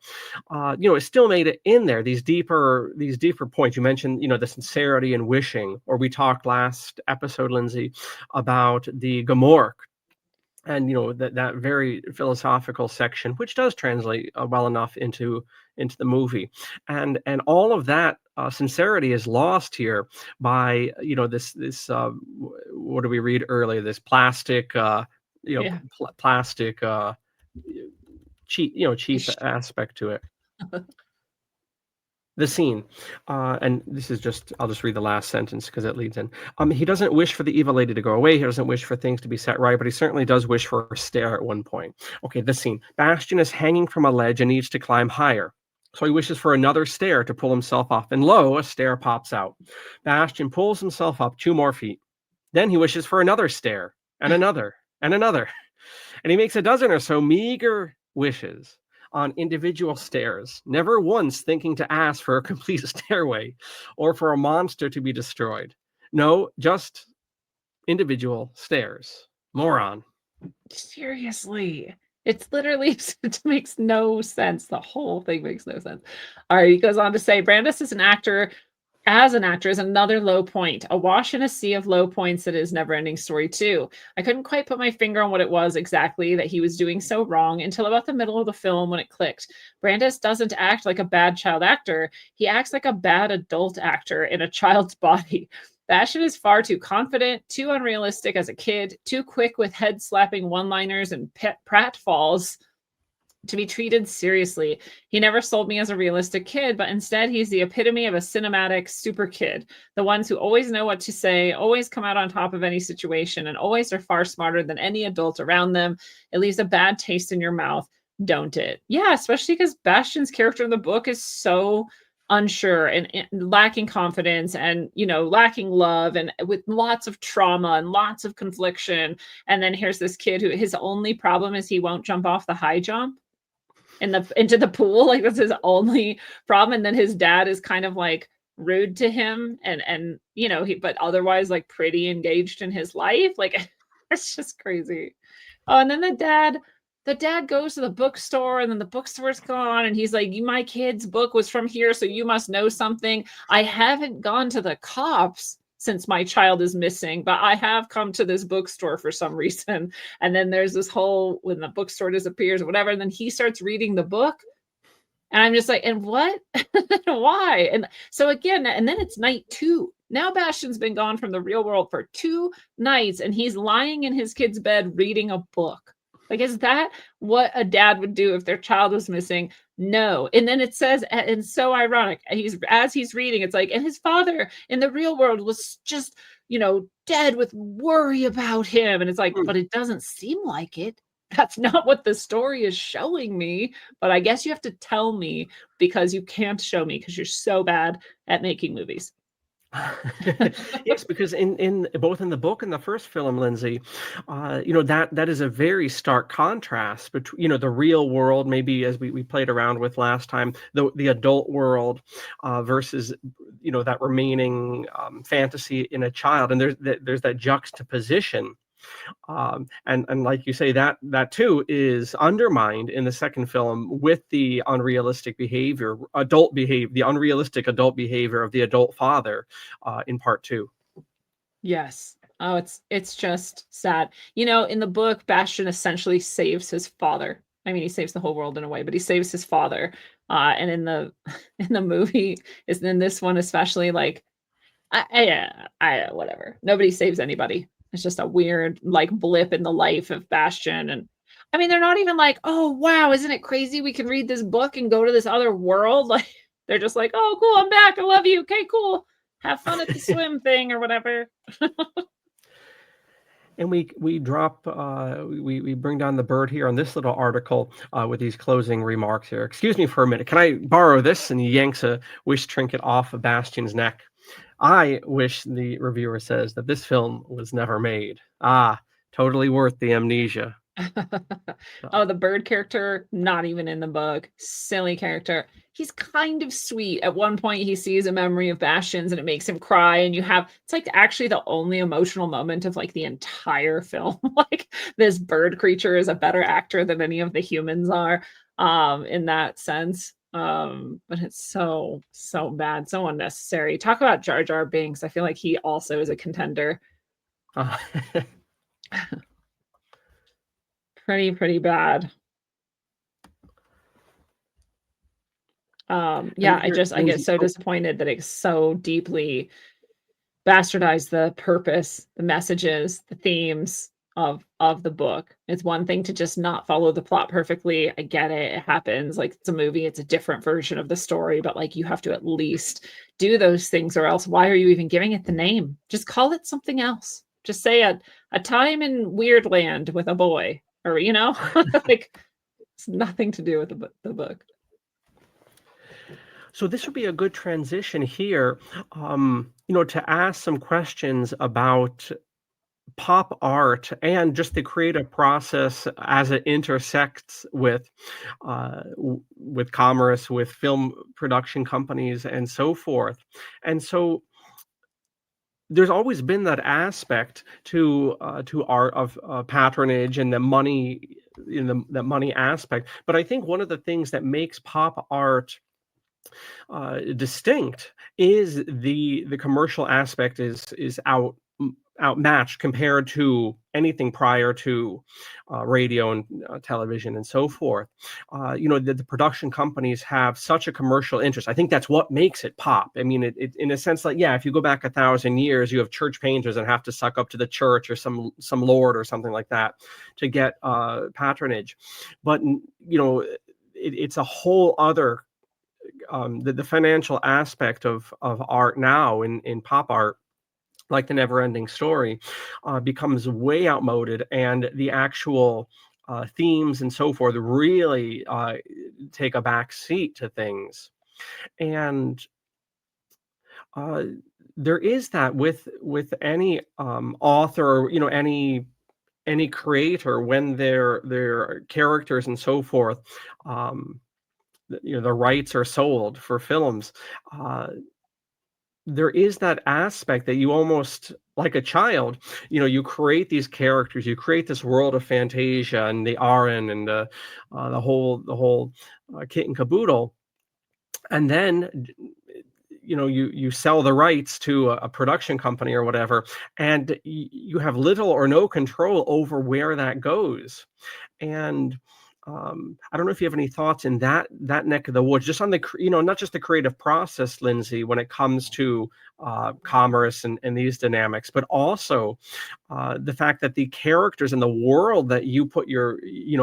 it still made it in there. These deeper points you mentioned, the sincerity and wishing, or we talked last episode, Lindsey, about the Gamork. And that very philosophical section, which does translate well enough into the movie, and all of that sincerity is lost here by this what do we read earlier? This plastic, plastic cheap aspect to it. The scene, and this is I'll just read the last sentence because it leads in. He doesn't wish for the evil lady to go away. He doesn't wish for things to be set right, but he certainly does wish for a stare at one point. Okay, the scene. Bastion is hanging from a ledge and needs to climb higher. So he wishes for another stair to pull himself up, and lo, a stair pops out. Bastion pulls himself up 2 more feet. Then he wishes for another stair, and another, and another. And he makes a dozen or so meager wishes on individual stairs, never once thinking to ask for a complete stairway or for a monster to be destroyed. No, just individual stairs. Moron. Seriously. It's literally, it makes no sense. The whole thing makes no sense. All right, he goes on to say, Brandis is an actor is another low point, a wash in a sea of low points that is Neverending Story 2. I couldn't quite put my finger on what it was exactly that he was doing so wrong until about the middle of the film when it clicked. Brandis doesn't act like a bad child actor. He acts like a bad adult actor in a child's body. Bastion is far too confident, too unrealistic as a kid, too quick with head-slapping one-liners and pratfalls to be treated seriously. He never sold me as a realistic kid, but instead he's the epitome of a cinematic super kid. The ones who always know what to say, always come out on top of any situation, and always are far smarter than any adult around them. It leaves a bad taste in your mouth, don't it? Yeah, especially because Bastion's character in the book is so unsure and lacking confidence and lacking love and with lots of trauma and lots of confliction. And then here's this kid who his only problem is he won't jump off the high jump into the pool. Like that's his only problem. And then his dad is kind of like rude to him and but otherwise like pretty engaged in his life. Like it's just crazy. Oh, and then the dad goes to the bookstore and then the bookstore's gone and he's like, my kid's book was from here, so you must know something. I haven't gone to the cops since my child is missing, but I have come to this bookstore for some reason. And then there's this whole, when the bookstore disappears or whatever, and then he starts reading the book. And I'm just like, and what? Why? And so again, and then it's night 2. Now Bastion's been gone from the real world for 2 nights and he's lying in his kid's bed reading a book. Like, is that what a dad would do if their child was missing? No. And then it says, and so ironic, as he's reading, it's like, and his father in the real world was just, dead with worry about him. And it's like, Mm. but it doesn't seem like it. That's not what the story is showing me. But I guess you have to tell me because you can't show me because you're so bad at making movies. Yes, because in both in the book and the first film, Lindsay, that is a very stark contrast between the real world, maybe as we played around with last time, the adult world versus that remaining fantasy in a child, and there's that juxtaposition. And like you say, that too is undermined in the second film with the the unrealistic adult behavior of the adult father in part two. Yes. Oh, it's just sad. In the book, Bastian essentially saves his father. I mean, he saves the whole world in a way, but he saves his father. And in the in the movie, is in this one especially, like, whatever. Nobody saves anybody. It's just a weird like blip in the life of Bastian. And I mean, they're not even like, oh wow, isn't it crazy? We can read this book and go to this other world. Like they're just like, oh cool, I'm back. I love you. Okay, cool. Have fun at the swim thing or whatever. And we drop we bring down the bird here on this little article with these closing remarks here. Excuse me for a minute. Can I borrow this? And he yanks a wish trinket off of Bastian's neck. I wish, the reviewer says, that this film was never made. Ah, totally worth the amnesia. Oh, the bird character, not even in the book. Silly character. He's kind of sweet. At one point, he sees a memory of Bastion's and it makes him cry. And it's like actually the only emotional moment of like the entire film. Like this bird creature is a better actor than any of the humans are, in that sense. But it's so bad, so unnecessary. Talk about Jar Jar Binks. I feel like he also is a contender. Uh, Pretty bad. Yeah, I get Lindsay, so disappointed that it so deeply bastardized the purpose, the messages, the themes of the book. It's one thing to just not follow the plot perfectly. I get it. It happens. Like it's a movie, it's a different version of the story, but like you have to at least do those things or else why are you even giving it the name? Just call it something else. Just say a time in Weird Land with a boy or like it's nothing to do with the book. So this would be a good transition here, to ask some questions about pop art and just the creative process as it intersects with commerce, with film production companies, and so forth. And so there's always been that aspect to art of patronage and the money in the money aspect. But I think one of the things that makes pop art distinct is the commercial aspect is outmatched compared to anything prior to radio and television and so forth. The production companies have such a commercial interest. I think that's what makes it pop. I mean, it in a sense, like, yeah, if you go back 1,000 years, you have church painters that have to suck up to the church or some lord or something like that to get patronage. But it's a whole other the financial aspect of art now in pop art, like the Neverending Story, becomes way outmoded, and the actual themes and so forth really take a back seat to things. And uh, there is that with any author, or any creator, when their characters and so forth, the rights are sold for films. Uh, there is that aspect that you almost, like a child, you create these characters, you create this world of fantasia and the Aran and the whole kit and caboodle, and then you sell the rights to a production company or whatever, and you have little or no control over where that goes. And I don't know if you have any thoughts in that neck of the woods, just on the not just the creative process, Lindsey, when it comes to commerce and these dynamics, but also the fact that the characters in the world that you put your,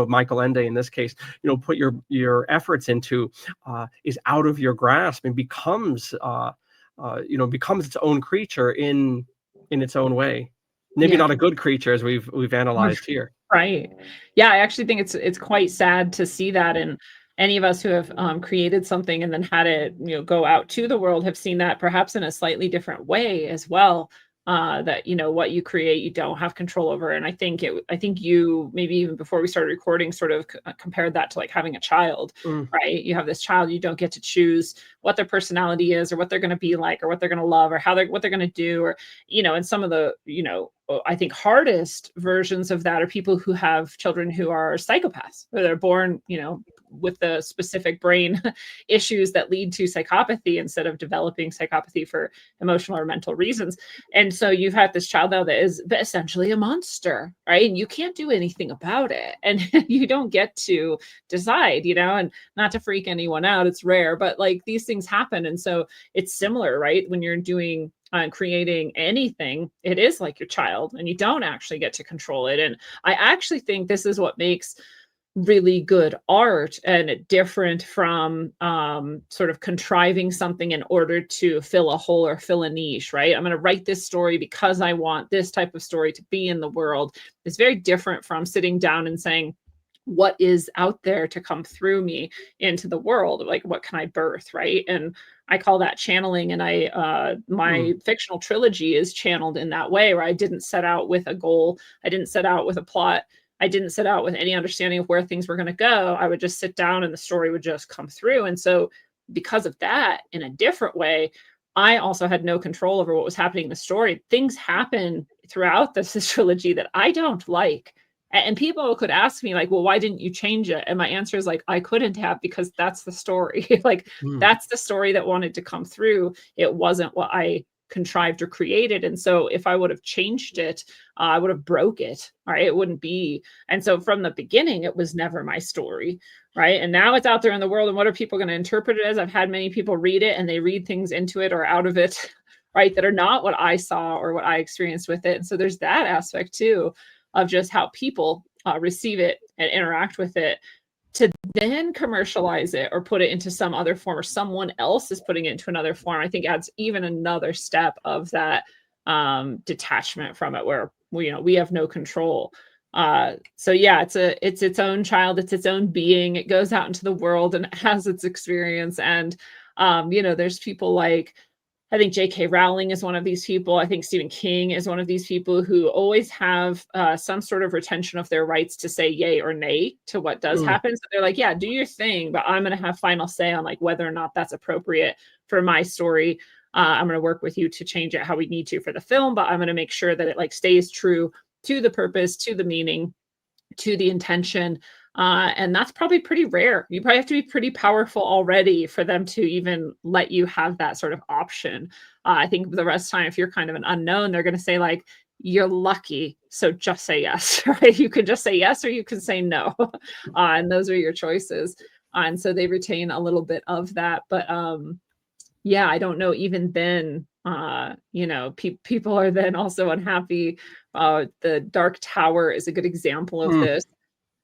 Michael Ende in this case, put your efforts into, is out of your grasp and becomes becomes its own creature in its own way. Maybe Yeah. not a good creature as we've analyzed here. Right. Yeah, I actually think it's quite sad to see that, and any of us who have created something and then had it, go out to the world have seen that perhaps in a slightly different way as well. That what you create, you don't have control over, and I think you maybe even before we started recording, sort of compared that to like having a child, Mm, right? You have this child, you don't get to choose what their personality is, or what they're going to be like, or what they're going to love, or what they're going to do, or and some of the I think hardest versions of that are people who have children who are psychopaths, or they're born, with the specific brain issues that lead to psychopathy instead of developing psychopathy for emotional or mental reasons. And so you've had this child now that is essentially a monster, right? And you can't do anything about it. And you don't get to decide, and not to freak anyone out, it's rare, but like these things happen. And so it's similar, right? When you're doing creating anything, it is like your child, and you don't actually get to control it. And I actually think this is what makes really good art and different from sort of contriving something in order to fill a hole or fill a niche, right? I'm going to write this story because I want this type of story to be in the world. It's very different from sitting down and saying, what is out there to come through me into the world? Like, what can I birth, right? And I call that channeling. And my mm, fictional trilogy is channeled in that way, where I didn't set out with a goal. I didn't set out with a plot. I didn't set out with any understanding of where things were going to go. I would just sit down and the story would just come through. And so because of that, in a different way, I also had no control over what was happening in the story. Things happen throughout this trilogy that I don't like. And people could ask me, like, well, why didn't you change it? And my answer is like, I couldn't have, because that's the story. Like, mm. that's the story that wanted to come through. It wasn't what I contrived or created. And so if I would have changed it, I would have broke it. All right. It wouldn't be. And so from the beginning, it was never my story. Right. And now it's out there in the world. And what are people going to interpret it as? I've had many people read it and they read things into it or out of it, right, that are not what I saw or what I experienced with it. And so there's that aspect too, of just how people receive it and interact with it, to then commercialize it or put it into some other form, or someone else is putting it into another form. I think adds even another step of that detachment from it, where we have no control. So yeah, it's its own child, it's its own being. It goes out into the world and it has its experience. And there's people like, I think J.K. Rowling is one of these people. I think Stephen King is one of these people who always have some sort of retention of their rights to say yay or nay to what does Mm. happen. So they're like, yeah, do your thing, but I'm going to have final say on like whether or not that's appropriate for my story. I'm going to work with you to change it how we need to for the film, but I'm going to make sure that it like stays true to the purpose, to the meaning, to the intention. And that's probably pretty rare. You probably have to be pretty powerful already for them to even let you have that sort of option. I think the rest of the time, if you're kind of an unknown, they're going to say like, you're lucky, so just say yes, right? You can just say yes, or you can say no. And those are your choices. And so they retain a little bit of that. But yeah, I don't know, even then, people are then also unhappy. The Dark Tower is a good example of Mm. this.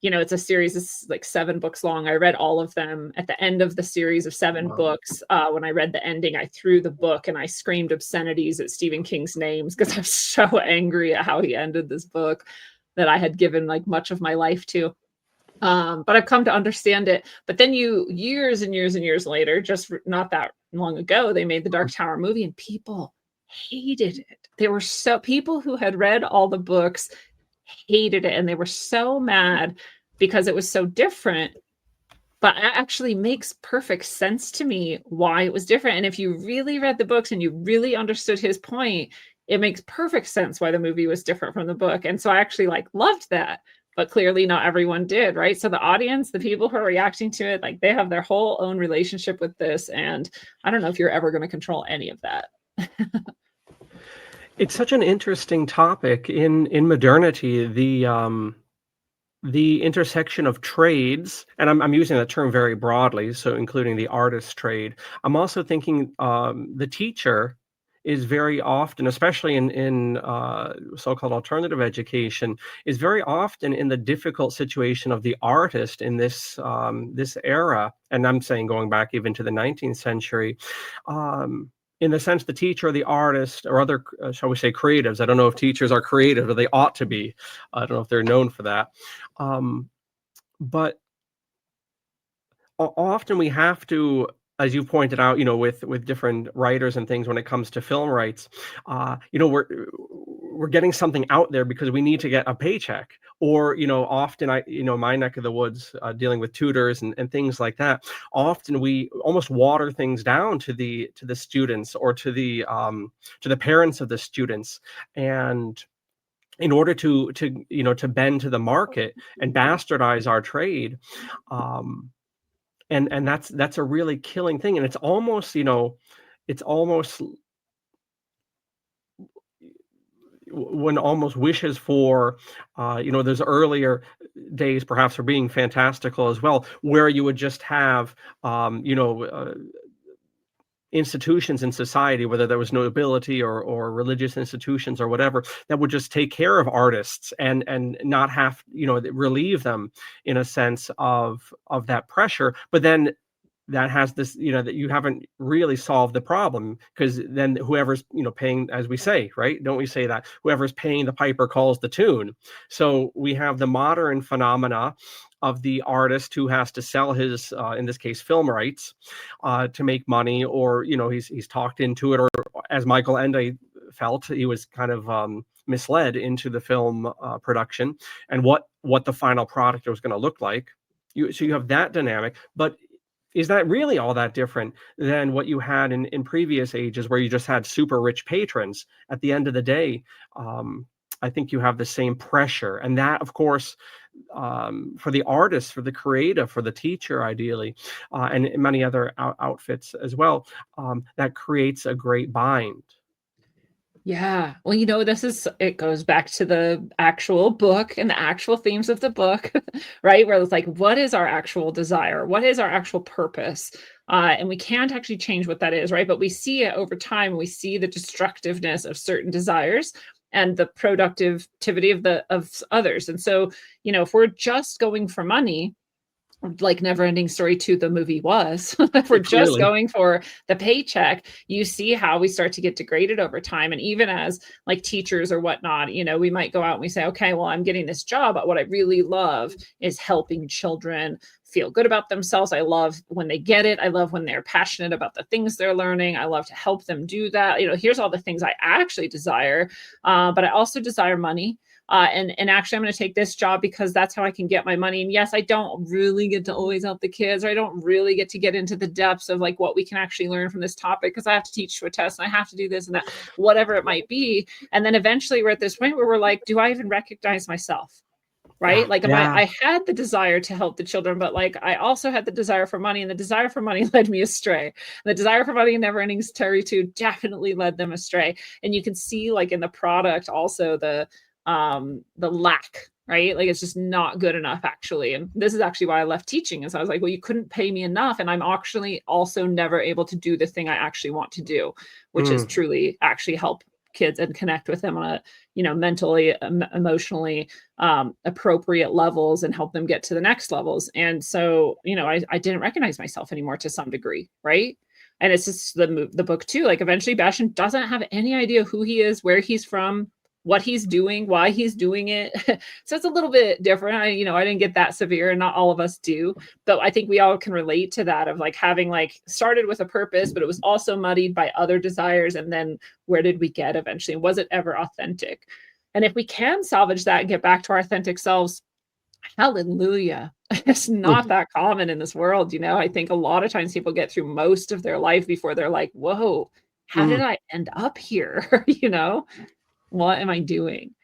It's a series, it's like 7 books long. I read all of them. At the end of the series of 7 Wow. books, when I read the ending, I threw the book and I screamed obscenities at Stephen King's names, because I'm so angry at how he ended this book that I had given like much of my life to. But I've come to understand it. But then years and years and years later, just not that long ago, they made the Dark Tower movie, and people hated it. They were people who had read all the books hated it, and they were so mad because it was so different. But it actually makes perfect sense to me why it was different. And if you really read the books and you really understood his point, it makes perfect sense why the movie was different from the book. And so I actually like loved that. But clearly not everyone did, right? So the audience, the people who are reacting to it, like they have their whole own relationship with this. And I don't know if you're ever going to control any of that. It's such an interesting topic in modernity. the intersection of trades, and I'm using that term very broadly, so including the artist trade. I'm also thinking the teacher is very often, especially in so-called alternative education, is very often in the difficult situation of the artist in this era, and I'm saying going back even to the 19th century. In the sense, the teacher, the artist, or other, shall we say, creatives. I don't know if teachers are creative, but they ought to be. I don't know if they're known for that. But often we have to, as you pointed out, with different writers and things when it comes to film rights, we're getting something out there because we need to get a paycheck, or often my neck of the woods, dealing with tutors and things like that. Often we almost water things down to the students, or to the parents of the students, and in order to bend to the market and bastardize our trade. And that's a really killing thing, and it's almost one almost wishes for, those earlier days perhaps for being fantastical as well, where you would just have, institutions in society, whether there was nobility or religious institutions or whatever, that would just take care of artists and not have, relieve them in a sense of that pressure. But then that has this, that you haven't really solved the problem, because then whoever's, paying, as we say, right? Don't we say that whoever's paying the piper calls the tune? So we have the modern phenomena of the artist who has to sell his, in this case, film rights, to make money, or he's talked into it, or as Michael Ende felt, he was kind of misled into the film production and what the final product was going to look like. So you have that dynamic, but is that really all that different than what you had in previous ages, where you just had super rich patrons? At the end of the day, I think you have the same pressure, and that, of course, for the artist, for the creative, for the teacher, ideally, and many other outfits as well, that creates a great bind. Yeah. Well, it goes back to the actual book and the actual themes of the book, right? Where it's like, what is our actual desire? What is our actual purpose? And we can't actually change what that is, right? But we see it over time. We see the destructiveness of certain desires and the productivity of others. And so, if we're just going for money, like Neverending Story 2, the movie was, if we're just Clearly. going for the paycheck, you see how we start to get degraded over time. And even as like teachers or whatnot, we might go out and we say, okay, well, I'm getting this job, but what I really love is helping children feel good about themselves. I love when they get it. I love when they're passionate about the things they're learning. I love to help them do that. Here's all the things I actually desire, but I also desire money. And actually, I'm going to take this job because that's how I can get my money. And yes, I don't really get to always help the kids, or I don't really get into the depths of like what we can actually learn from this topic, because I have to teach to a test and I have to do this and that, whatever it might be. And then eventually we're at this point where we're like, do I even recognize myself? Right? Like, if Yeah. I had the desire to help the children, but like I also had the desire for money, and the desire for money led me astray. And the desire for money in Neverending Story 2 definitely led them astray. And you can see like in the product also the lack, right? Like, it's just not good enough, actually. And this is actually why I left teaching, is I was like, well, you couldn't pay me enough, and I'm actually also never able to do the thing I actually want to do, which is truly actually help kids and connect with them on a mentally, emotionally appropriate levels, and help them get to the next levels. And so I didn't recognize myself anymore to some degree, right? And it's just the book too, like eventually Bastian doesn't have any idea who he is, where he's from, what he's doing, why he's doing it. So it's a little bit different. I didn't get that severe, and not all of us do, but I think we all can relate to that, of like having like started with a purpose, but it was also muddied by other desires. And then where did we get eventually? Was it ever authentic? And if we can salvage that and get back to our authentic selves, hallelujah. It's not that common in this world. I think a lot of times people get through most of their life before they're like, whoa, how did I end up here? What am I doing?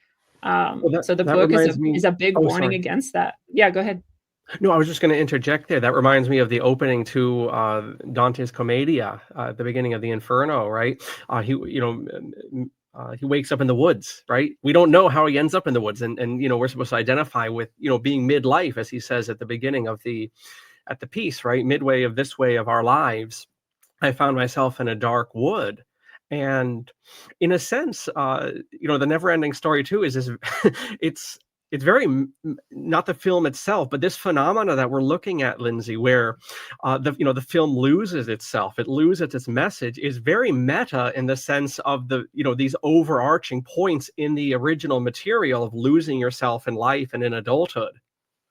Well, So the that book is reminds me. a big Oh, warning sorry. against that. Yeah, go ahead. No, I was just going to interject there. That reminds me of the opening to Dante's Commedia, at the beginning of the Inferno, right? He, he wakes up in the woods, right? We don't know how he ends up in the woods, and we're supposed to identify with being midlife, as he says at the beginning of the piece, right? Midway of this way of our lives, I found myself in a dark wood. And in a sense, the never-ending story too is it's it's very not the film itself, but this phenomena that we're looking at, Lindsey, where the film loses itself, it loses its message, is very meta in the sense of these overarching points in the original material of losing yourself in life and in adulthood.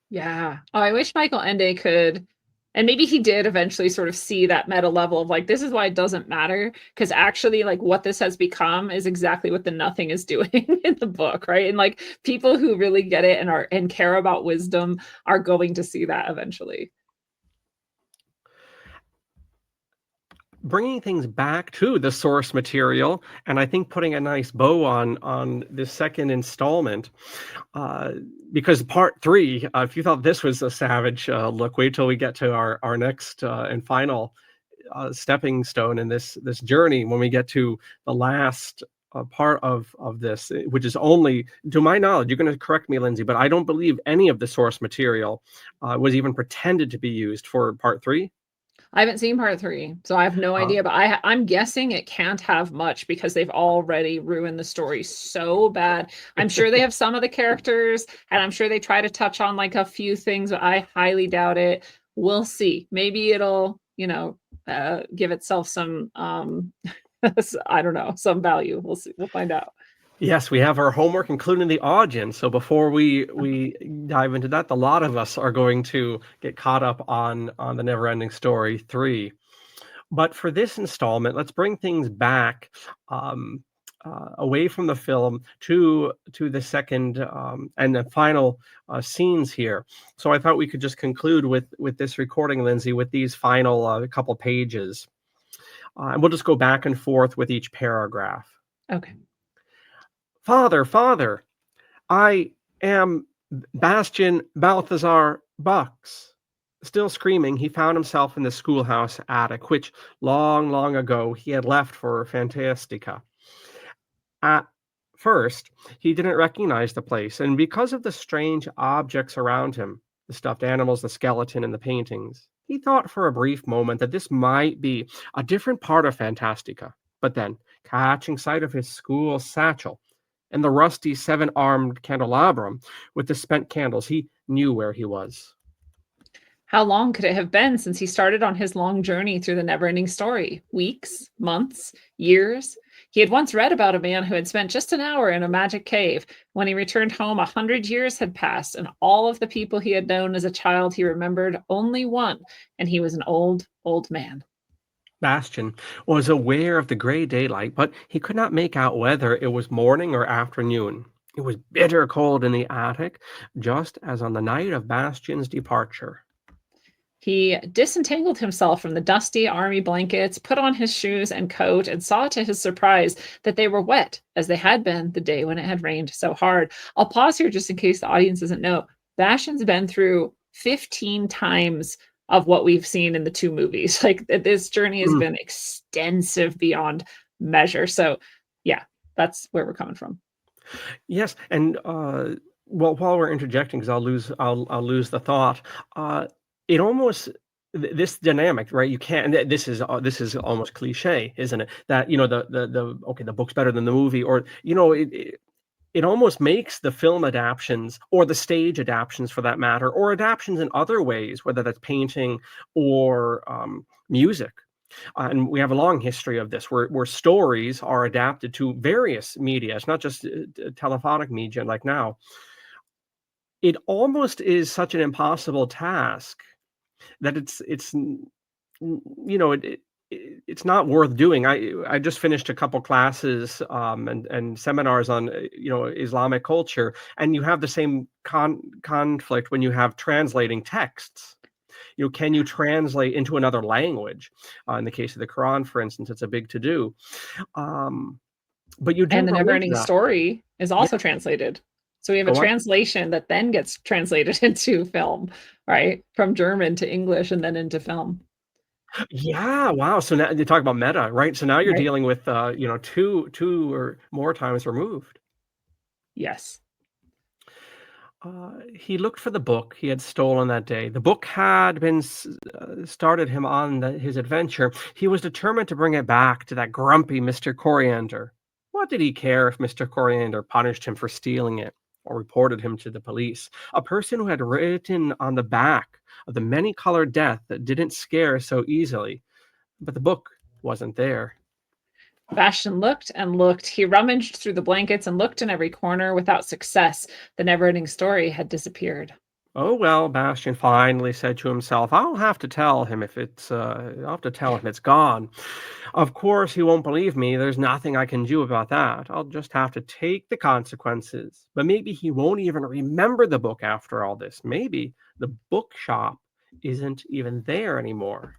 Yeah. Oh, I wish Michael Ende could, and maybe he did eventually sort of see that meta level of like, this is why it doesn't matter. Because actually, like, what this has become is exactly what the nothing is doing in the book, right? And like people who really get it and care about wisdom are going to see that eventually. Bringing things back to the source material, and I think putting a nice bow on this second installment, uh, because part three, if you thought this was a savage look, wait till we get to our next and final stepping stone in this journey, when we get to the last part of this, which is only, to my knowledge, you're going to correct me, Lindsey, but I don't believe any of the source material was even pretended to be used for part three. I haven't seen part 3, so I have no Uh, idea, but I'm guessing it can't have much because they've already ruined the story so bad. I'm sure they have some of the characters, and I'm sure they try to touch on like a few things, but I highly doubt it. We'll see. Maybe it'll, give itself some I don't know, some value. We'll see. We'll find out. Yes, we have our homework, including the audience. So before we dive into that, a lot of us are going to get caught up on the Neverending Story 3. But for this installment, let's bring things back um, away from the film to the second and the final scenes here. So I thought we could just conclude with this recording, Lindsey, with these final couple pages, and we'll just go back and forth with each paragraph. Okay. Father, Father, I am Bastian Balthazar Bucks. Still screaming, he found himself in the schoolhouse attic, which long, long ago he had left for Fantastica. At first, he didn't recognize the place, and because of the strange objects around him, the stuffed animals, the skeleton, and the paintings, he thought for a brief moment that this might be a different part of Fantastica. But then, catching sight of his school satchel and the rusty seven-armed candelabrum with the spent candles, he knew where he was. How long could it have been since he started on his long journey through the never-ending story? Weeks, months, years? He had once read about a man who had spent just an hour in a magic cave. When he returned home, 100 years had passed, and all of the people he had known as a child, he remembered only one, and he was an old, old man. Bastian was aware of the gray daylight, but he could not make out whether it was morning or afternoon. It was bitter cold in the attic, just as on the night of Bastian's departure. He disentangled himself from the dusty army blankets, put on his shoes and coat, and saw to his surprise that they were wet, as they had been the day when it had rained so hard. I'll pause here just in case the audience doesn't know. Bastian's been through 15 times of what we've seen in the 2 movies. Like, this journey has been extensive beyond measure. So, yeah, that's where we're coming from. Yes, and well, while we're interjecting, because I'll lose the thought. It almost this dynamic, right? You can't. This is almost cliche, isn't it? That the book's better than the movie, or it almost makes the film adaptions or the stage adaptions, for that matter, or adaptions in other ways, whether that's painting or music. And we have a long history of this, where stories are adapted to various media. It's not just telephonic media like now. It almost is such an impossible task that it's not worth doing. I just finished a couple classes and seminars on Islamic culture, and you have the same conflict when you have translating texts. Can you translate into another language? In the case of the Quran, for instance, it's a big to do. But you do And the run into never-ending that. story is Yeah, also translated. So we have a go on. translation that then gets translated into film, right? From German to English and then into film. Yeah, wow, so now you talk about meta, right? So now you're Right? dealing with, 2 or more times removed. Yes. He looked for the book he had stolen that day. The book had been started him on his adventure. He was determined to bring it back to that grumpy Mr. Coriander. What did he care if Mr. Coriander punished him for stealing it or reported him to the police? A person who had written on the back of the many-colored death that didn't scare so easily, but the book wasn't there. Bastion looked and looked. He rummaged through the blankets and looked in every corner without success. The never-ending story had disappeared. Oh well, Bastian finally said to himself, I'll have to tell him if I'll have to tell him it's gone. Of course, he won't believe me. There's nothing I can do about that. I'll just have to take the consequences. But maybe he won't even remember the book after all this. Maybe the bookshop isn't even there anymore.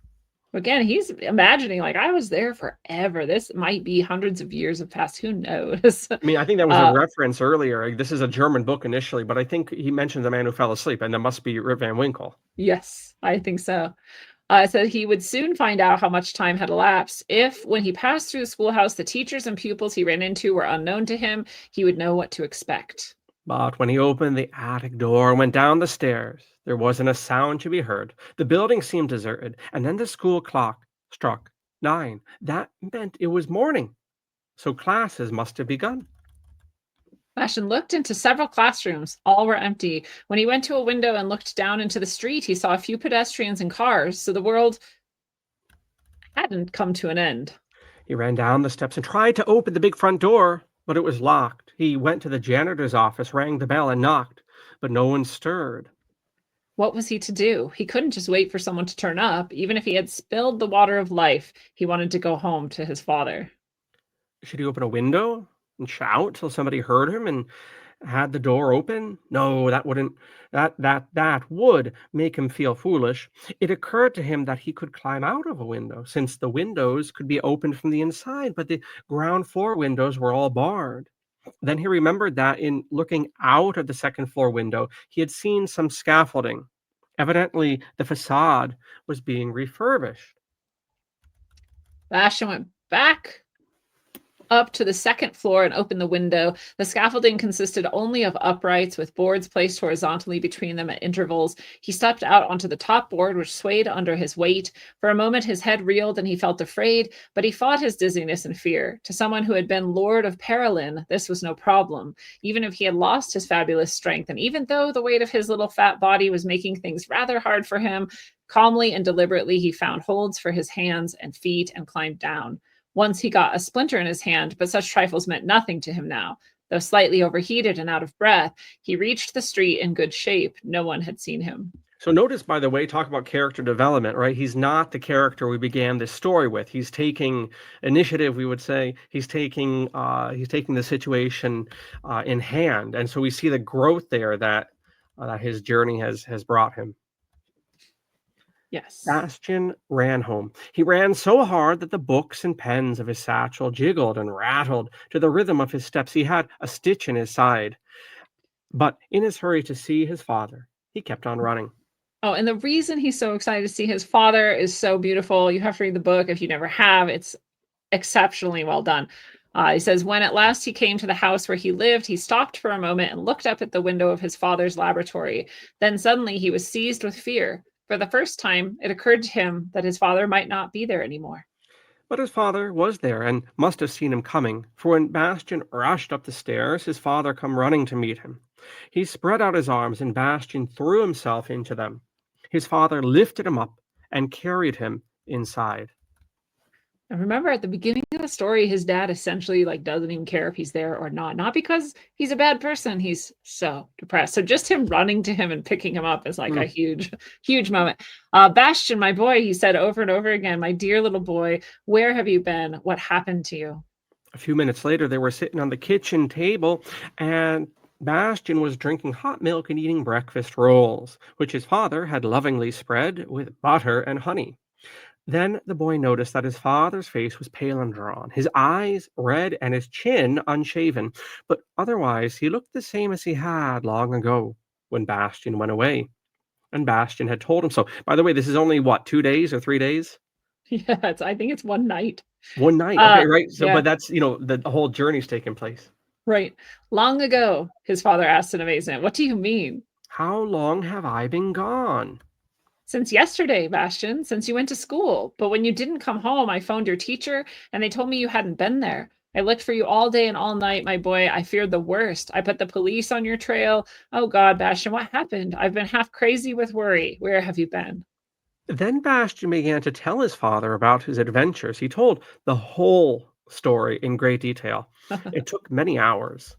Again, he's imagining, like, I was there forever. This might be hundreds of years have passed. Who knows? I mean, I think that was a uh, reference earlier. This is a German book initially, but I think he mentioned the man who fell asleep, and that must be Rip Van Winkle. yes, I think so. So he would soon find out how much time had elapsed. If, when he passed through the schoolhouse, the teachers and pupils he ran into were unknown to him, he would know what to expect. But when he opened the attic door and went down the stairs, there wasn't a sound to be heard. The building seemed deserted, and then the school clock struck 9. That meant it was morning, so classes must have begun. Bashan looked into several classrooms. All were empty. When he went to a window and looked down into the street, he saw a few pedestrians and cars, so the world hadn't come to an end. He ran down the steps and tried to open the big front door, but it was locked. He went to the janitor's office, rang the bell, and knocked, but no one stirred. What was he to do? He couldn't just wait for someone to turn up. Even if he had spilled the water of life, he wanted to go home to his father. Should he open a window and shout till somebody heard him and had the door open? No, that wouldn't that would make him feel foolish. It occurred to him that he could climb out of a window since the windows could be opened from the inside, but the ground floor windows were all barred. Then he remembered that in looking out of the second floor window, he had seen some scaffolding. Evidently, the facade was being refurbished. Bashan went back up to the second floor and opened the window. The scaffolding consisted only of uprights with boards placed horizontally between them at intervals. He stepped out onto the top board, which swayed under his weight. For a moment, his head reeled and he felt afraid, but he fought his dizziness and fear. To someone who had been Lord of Perilyn, this was no problem, even if he had lost his fabulous strength. And even though the weight of his little fat body was making things rather hard for him, calmly and deliberately, he found holds for his hands and feet and climbed down. Once he got a splinter in his hand, but such trifles meant nothing to him now. Though slightly overheated and out of breath, he reached the street in good shape. No one had seen him. So notice, by the way, talk about character development, right? He's not the character we began this story with. He's taking initiative, we would say. He's taking the situation in hand, and so we see the growth there that his journey has brought him. Yes. Bastian ran home. He ran so hard that the books and pens of his satchel jiggled and rattled to the rhythm of his steps. He had a stitch in his side, but in his hurry to see his father, he kept on running. Oh, and the reason he's so excited to see his father is so beautiful. You have to read the book if you never have. It's exceptionally well done. He says, when at last he came to the house where he lived, he stopped for a moment and looked up at the window of his father's laboratory. Then suddenly he was seized with fear. For the first time, it occurred to him that his father might not be there anymore. But his father was there and must have seen him coming, for when Bastian rushed up the stairs, his father came running to meet him. He spread out his arms, and Bastian threw himself into them. His father lifted him up and carried him inside. And remember, at the beginning of the story, his dad essentially like doesn't even care if he's there or not. Not because he's a bad person. He's so depressed. So just him running to him and picking him up is like a huge, huge moment. Bastian, my boy, he said over and over again, my dear little boy, where have you been? What happened to you? A few minutes later, they were sitting on the kitchen table, and Bastian was drinking hot milk and eating breakfast rolls, which his father had lovingly spread with butter and honey. Then the boy noticed that his father's face was pale and drawn, his eyes red and his chin unshaven, but otherwise he looked the same as he had long ago when Bastian went away. And Bastian had told him so. By the way, this is only what, 2 days or 3 days? Yeah, I think it's one night. One night. Okay, right. So, Yeah, but that's, the whole journey's taking place. right. Long ago, his father asked in amazement, "What do you mean?" How long have I been gone? "Since yesterday, Bastian, since you went to school. But when you didn't come home, I phoned your teacher, and they told me you hadn't been there. I looked for you all day and all night, my boy. I feared the worst. I put the police on your trail. Oh God, Bastian, what happened? I've been half crazy with worry. Where have you been?" Then Bastian began to tell his father about his adventures. He told the whole story in great detail. It took many hours.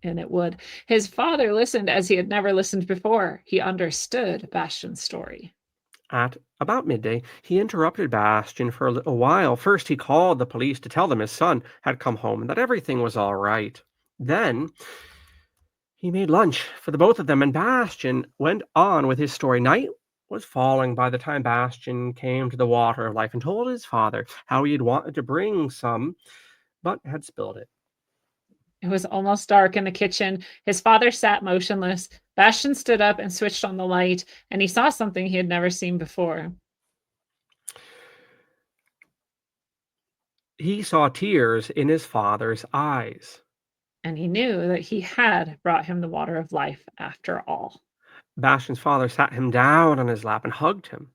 And it would. His father listened as he had never listened before. He understood Bastian's story. At about midday, he interrupted Bastian for a little while. First, he called the police to tell them his son had come home and that everything was all right. Then he made lunch for the both of them, and Bastian went on with his story. Night was falling by the time Bastian came to the water of life and told his father how he had wanted to bring some, but had spilled it. It was almost dark in the kitchen. His father sat motionless. Bastian stood up and switched on the light, and he saw something he had never seen before. He saw tears in his father's eyes. And he knew that he had brought him the water of life after all. Bastian's father sat him down on his lap and hugged him.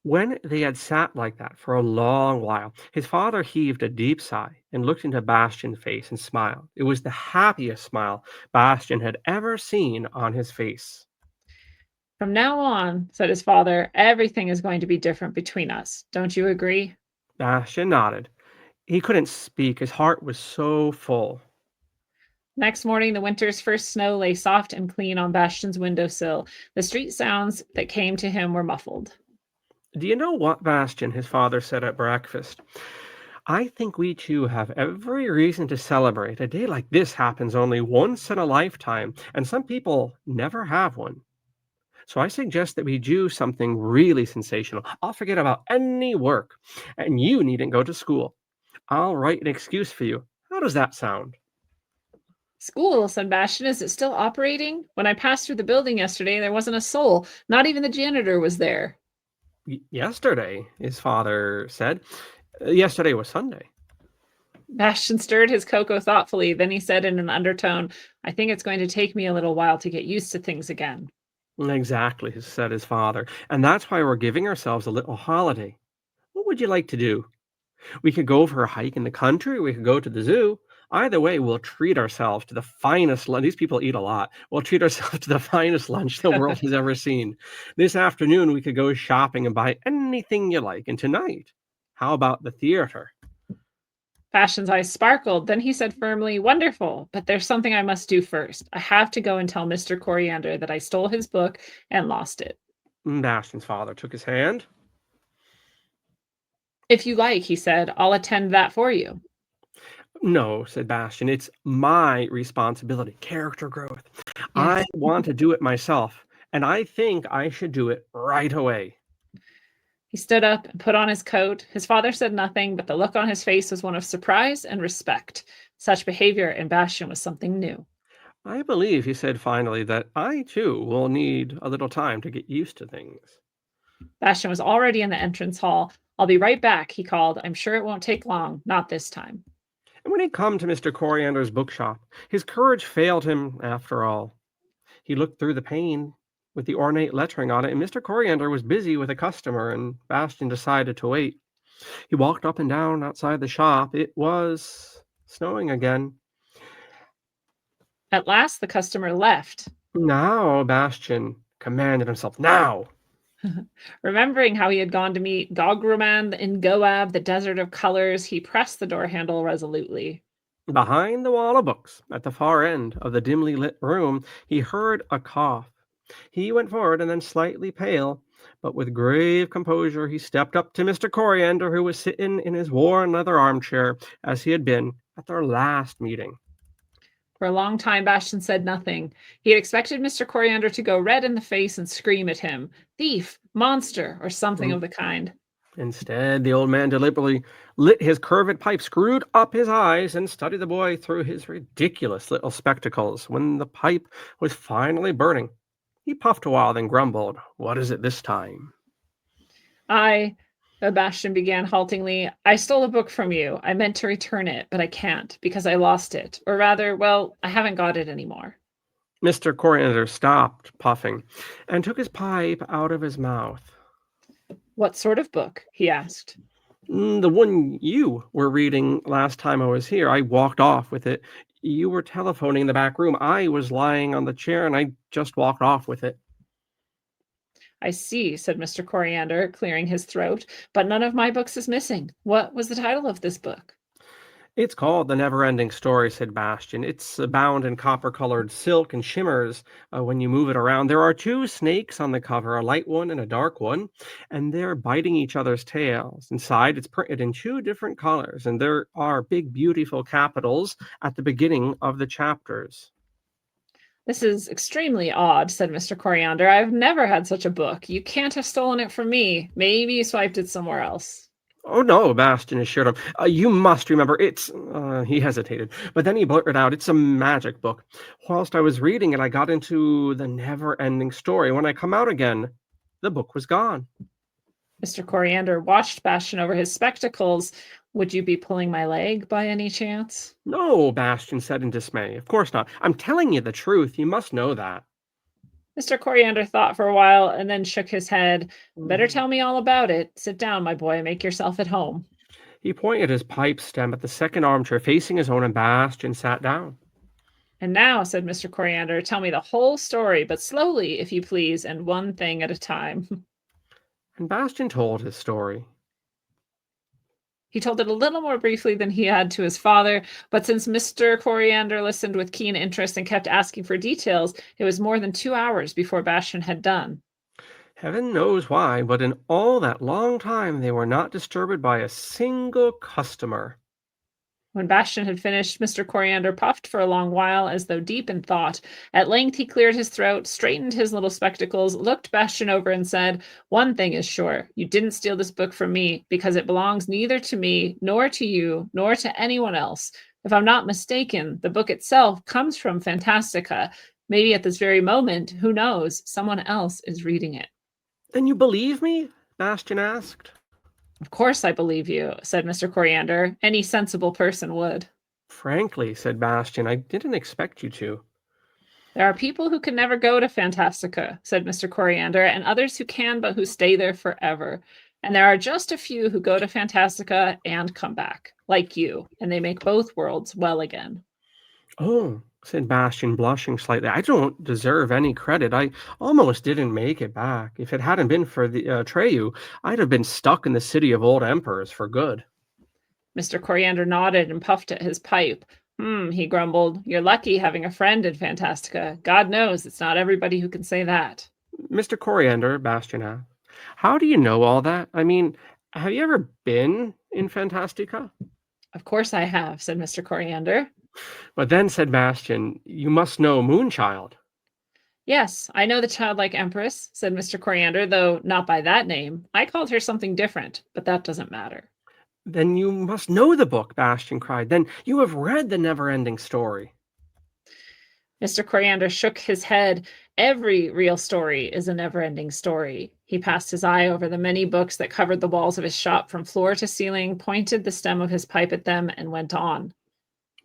When they had sat like that for a long while, his father heaved a deep sigh and looked into Bastian's face and smiled. It was the happiest smile Bastian had ever seen on his face. From now on, said his father, everything is going to be different between us. Don't you agree? Bastian nodded. He couldn't speak, his heart was so full. Next morning, the winter's first snow lay soft and clean on Bastian's windowsill. The street sounds that came to him were muffled. Do you know what, Bastian? His father said at breakfast. I think we two have every reason to celebrate. A day like this happens only once in a lifetime, and some people never have one. So I suggest that we do something really sensational. I'll forget about any work, and you needn't go to school. I'll write an excuse for you. How does that sound? School, said Bastian, is it still operating? When I passed through the building yesterday, there wasn't a soul. Not even the janitor was there. Yesterday, his father said. Yesterday was Sunday. Bastian stirred his cocoa thoughtfully. Then he said in an undertone, I think it's going to take me a little while to get used to things again. Exactly, said his father. And that's why we're giving ourselves a little holiday. What would you like to do? We could go for a hike in the country. We could go to the zoo. Either way, we'll treat ourselves to the finest lunch. These people eat a lot. We'll treat ourselves to the finest lunch the world has ever seen. This afternoon, we could go shopping and buy anything you like. And tonight, how about the theater? Bastian's eyes sparkled. Then he said firmly, wonderful, but there's something I must do first. I have to go and tell Mr. Coriander that I stole his book and lost it. Bastian's father took his hand. If you like, he said, I'll attend that for you. No, said Bastian, it's my responsibility. Character growth. I Yes. want to do it myself, and I think I should do it right away. He stood up and put on his coat. His father said nothing, but the look on his face was one of surprise and respect. Such behavior in Bastian was something new. I believe, he said finally, that I too will need a little time to get used to things. Bastian was already in the entrance hall. I'll be right back, he called. I'm sure it won't take long, not this time. And when he come to Mr. Coriander's bookshop, his courage failed him after all. He looked through the pane with the ornate lettering on it, and Mr. Coriander was busy with a customer, and Bastian decided to wait. He walked up and down outside the shop. It was snowing again. At last, the customer left. Now, Bastian commanded himself, now! Remembering how he had gone to meet Gogroman in Goab, the desert of colors, he pressed the door handle resolutely. Behind the wall of books, at the far end of the dimly lit room, he heard a cough. He went forward, and then, slightly pale, but with grave composure, he stepped up to Mr. Coriander, who was sitting in his worn leather armchair, as he had been at their last meeting. For a long time, Bastian said nothing. He had expected Mr. Coriander to go red in the face and scream at him, thief, monster, or something of the kind. Instead, the old man deliberately lit his curved pipe, screwed up his eyes, and studied the boy through his ridiculous little spectacles. When the pipe was finally burning, he puffed a while, then grumbled, "What is it this time?" I Sebastian began haltingly. I stole a book from you. I meant to return it, but I can't because I lost it. Or rather, well, I haven't got it anymore. Mr. Coriander stopped puffing and took his pipe out of his mouth. What sort of book? He asked. The one you were reading last time I was here, I walked off with it. You were telephoning in the back room. I was lying on the chair and I just walked off with it. I see, said Mr. Coriander, clearing his throat, but none of my books is missing. What was the title of this book? It's called The Neverending Story, said Bastian. It's bound in copper-colored silk and shimmers when you move it around. There are two snakes on the cover, a light one and a dark one, and they're biting each other's tails. Inside, it's printed in two different colors, and there are big, beautiful capitals at the beginning of the chapters. This is extremely odd, said Mr. Coriander. I've never had such a book. You can't have stolen it from me. Maybe you swiped it somewhere else. Oh no, Bastian assured him. You must remember, it's. He hesitated, but then he blurted out, it's a magic book. Whilst I was reading it, I got into the never ending story. When I come out again, the book was gone. Mr. Coriander watched Bastian over his spectacles. Would you be pulling my leg by any chance? No, Bastian said in dismay. Of course not. I'm telling you the truth. You must know that. Mr. Coriander thought for a while and then shook his head. Better Mm. tell me all about it. Sit down, my boy, and make yourself at home. He pointed his pipe stem at the second armchair facing his own, and Bastian sat down. And now, said Mr. Coriander, tell me the whole story, but slowly, if you please, and one thing at a time. And Bastian told his story. He told it a little more briefly than he had to his father, but since Mr. Coriander listened with keen interest and kept asking for details, it was more than 2 hours before Bastian had done. Heaven knows why, but in all that long time they were not disturbed by a single customer. When Bastian had finished, Mr. Coriander puffed for a long while as though deep in thought. At length he cleared his throat, straightened his little spectacles, looked Bastian over and said, one thing is sure, you didn't steal this book from me because it belongs neither to me, nor to you, nor to anyone else. If I'm not mistaken, the book itself comes from Fantastica. Maybe at this very moment, who knows, someone else is reading it. Then you believe me? Bastian asked. Of course I believe you, said Mr. Coriander. Any sensible person would. Frankly, said Bastian, I didn't expect you to. There are people who can never go to Fantastica, said Mr. Coriander, and others who can, but who stay there forever. And there are just a few who go to Fantastica and come back, like you, and they make both worlds well again. Oh, said Bastian, blushing slightly. I don't deserve any credit. I almost didn't make it back. If it hadn't been for the Treyu, I'd have been stuck in the city of old emperors for good. Mr. Coriander nodded and puffed at his pipe. He grumbled. You're lucky having a friend in Fantastica. God knows it's not everybody who can say that. Mr. Coriander, Bastian asked, how do you know all that? I mean, have you ever been in Fantastica? Of course I have, said Mr. Coriander. But then, said Bastian, you must know Moonchild. Yes, I know the childlike empress, said Mr. Coriander, though not by that name. I called her something different, but that doesn't matter. Then you must know the book, Bastian cried. Then you have read the never-ending story. Mr. Coriander shook his head. Every real story is a never-ending story. He passed his eye over the many books that covered the walls of his shop from floor to ceiling, pointed the stem of his pipe at them, and went on.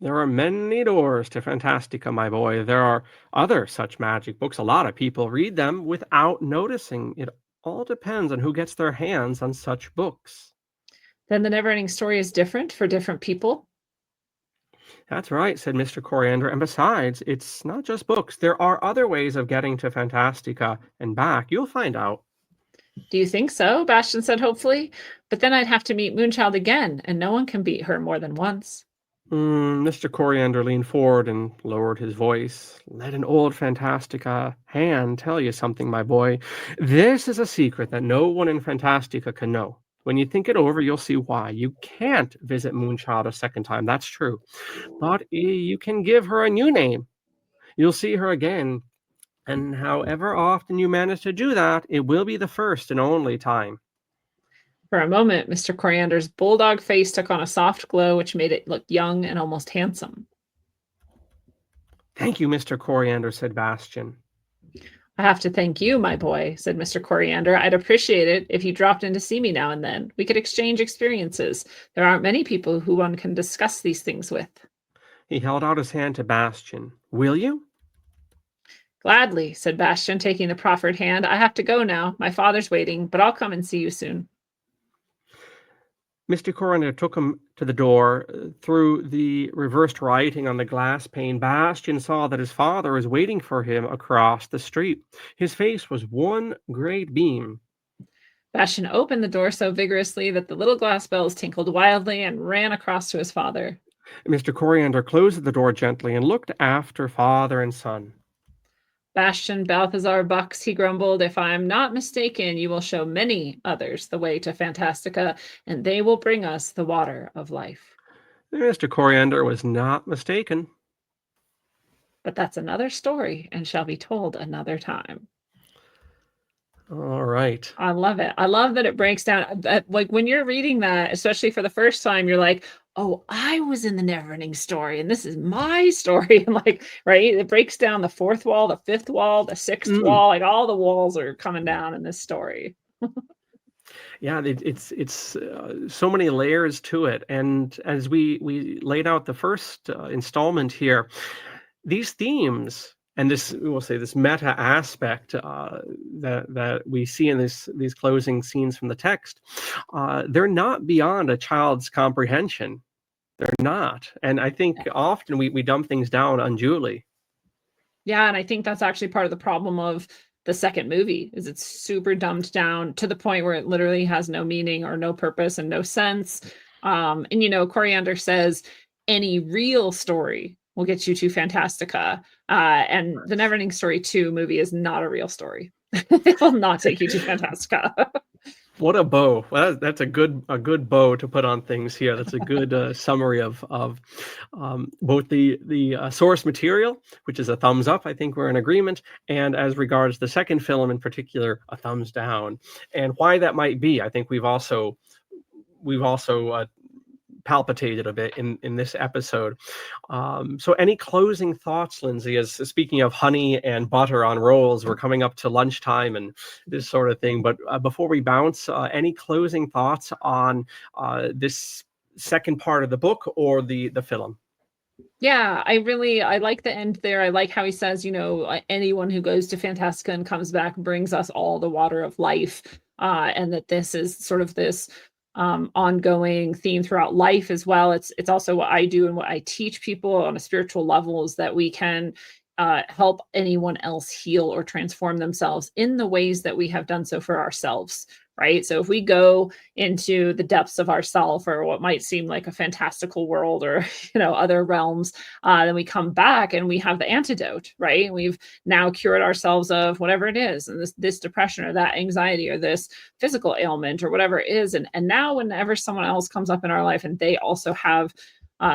There are many doors to Fantastica, my boy. There are other such magic books. A lot of people read them without noticing. It all depends on who gets their hands on such books. Then the never-ending story is different for different people? That's right, said Mr. Coriander. And besides, it's not just books. There are other ways of getting to Fantastica and back. You'll find out. Do you think so? Bastian said hopefully. But then I'd have to meet Moonchild again, and no one can beat her more than once. Mr. Coriander leaned forward and lowered his voice. Let an old Fantastica hand tell you something, my boy. This is a secret that no one in Fantastica can know. When you think it over, you'll see why. You can't visit Moonchild a second time. That's true. But you can give her a new name. You'll see her again. And however often you manage to do that, it will be the first and only time. For a moment, Mr. Coriander's bulldog face took on a soft glow, which made it look young and almost handsome. Thank you, Mr. Coriander, said Bastian. I have to thank you, my boy, said Mr. Coriander. I'd appreciate it if you dropped in to see me now and then. We could exchange experiences. There aren't many people who one can discuss these things with. He held out his hand to Bastian. Will you? Gladly, said Bastian, taking the proffered hand. I have to go now. My father's waiting, but I'll come and see you soon. Mr. Coriander took him to the door. Through the reversed writing on the glass pane, Bastian saw that his father was waiting for him across the street. His face was one great beam. Bastian opened the door so vigorously that the little glass bells tinkled wildly and ran across to his father. Mr. Coriander closed the door gently and looked after father and son. Bastian Balthazar Bucks, he grumbled, if I am not mistaken, you will show many others the way to Fantastica, and they will bring us the water of life. Mr. Coriander was not mistaken. But that's another story and shall be told another time. All right. I love it. I love that it breaks down. Like when you're reading that, especially for the first time, you're like, oh, I was in the Neverending story, and this is my story. And like, right, it breaks down the fourth wall, the fifth wall, the sixth wall. Like all the walls are coming down in this story. Yeah, it's so many layers to it. And as we laid out the first installment here, these themes and this, we'll say, this meta aspect that we see in these closing scenes from the text, they're not beyond a child's comprehension. They're not. And I think often we dumb things down unduly. Yeah, and I think that's actually part of the problem of the second movie is it's super dumbed down to the point where it literally has no meaning or no purpose and no sense. And Coriander says any real story will get you to Fantastica. And the Neverending Story 2 movie is not a real story. It will not take you to Fantastica. What a bow! Well, that's a good bow to put on things here. That's a good summary of both the source material, which is a thumbs up. I think we're in agreement, and as regards the second film in particular, a thumbs down. And why that might be, I think we've also palpitated a bit in this episode. So any closing thoughts, Lindsey, as speaking of honey and butter on rolls, we're coming up to lunchtime and this sort of thing. But before we bounce, any closing thoughts on this second part of the book or the film? Yeah, I like the end there. I like how he says, anyone who goes to Fantastica and comes back brings us all the water of life. And that this is sort of this ongoing theme throughout life as well. It's also what I do and what I teach people on a spiritual level is that we can help anyone else heal or transform themselves in the ways that we have done so for ourselves. Right. So if we go into the depths of ourself or what might seem like a fantastical world or, other realms, then we come back and we have the antidote. Right. We've now cured ourselves of whatever it is. And this depression or that anxiety or this physical ailment or whatever it is. And now whenever someone else comes up in our life and they also have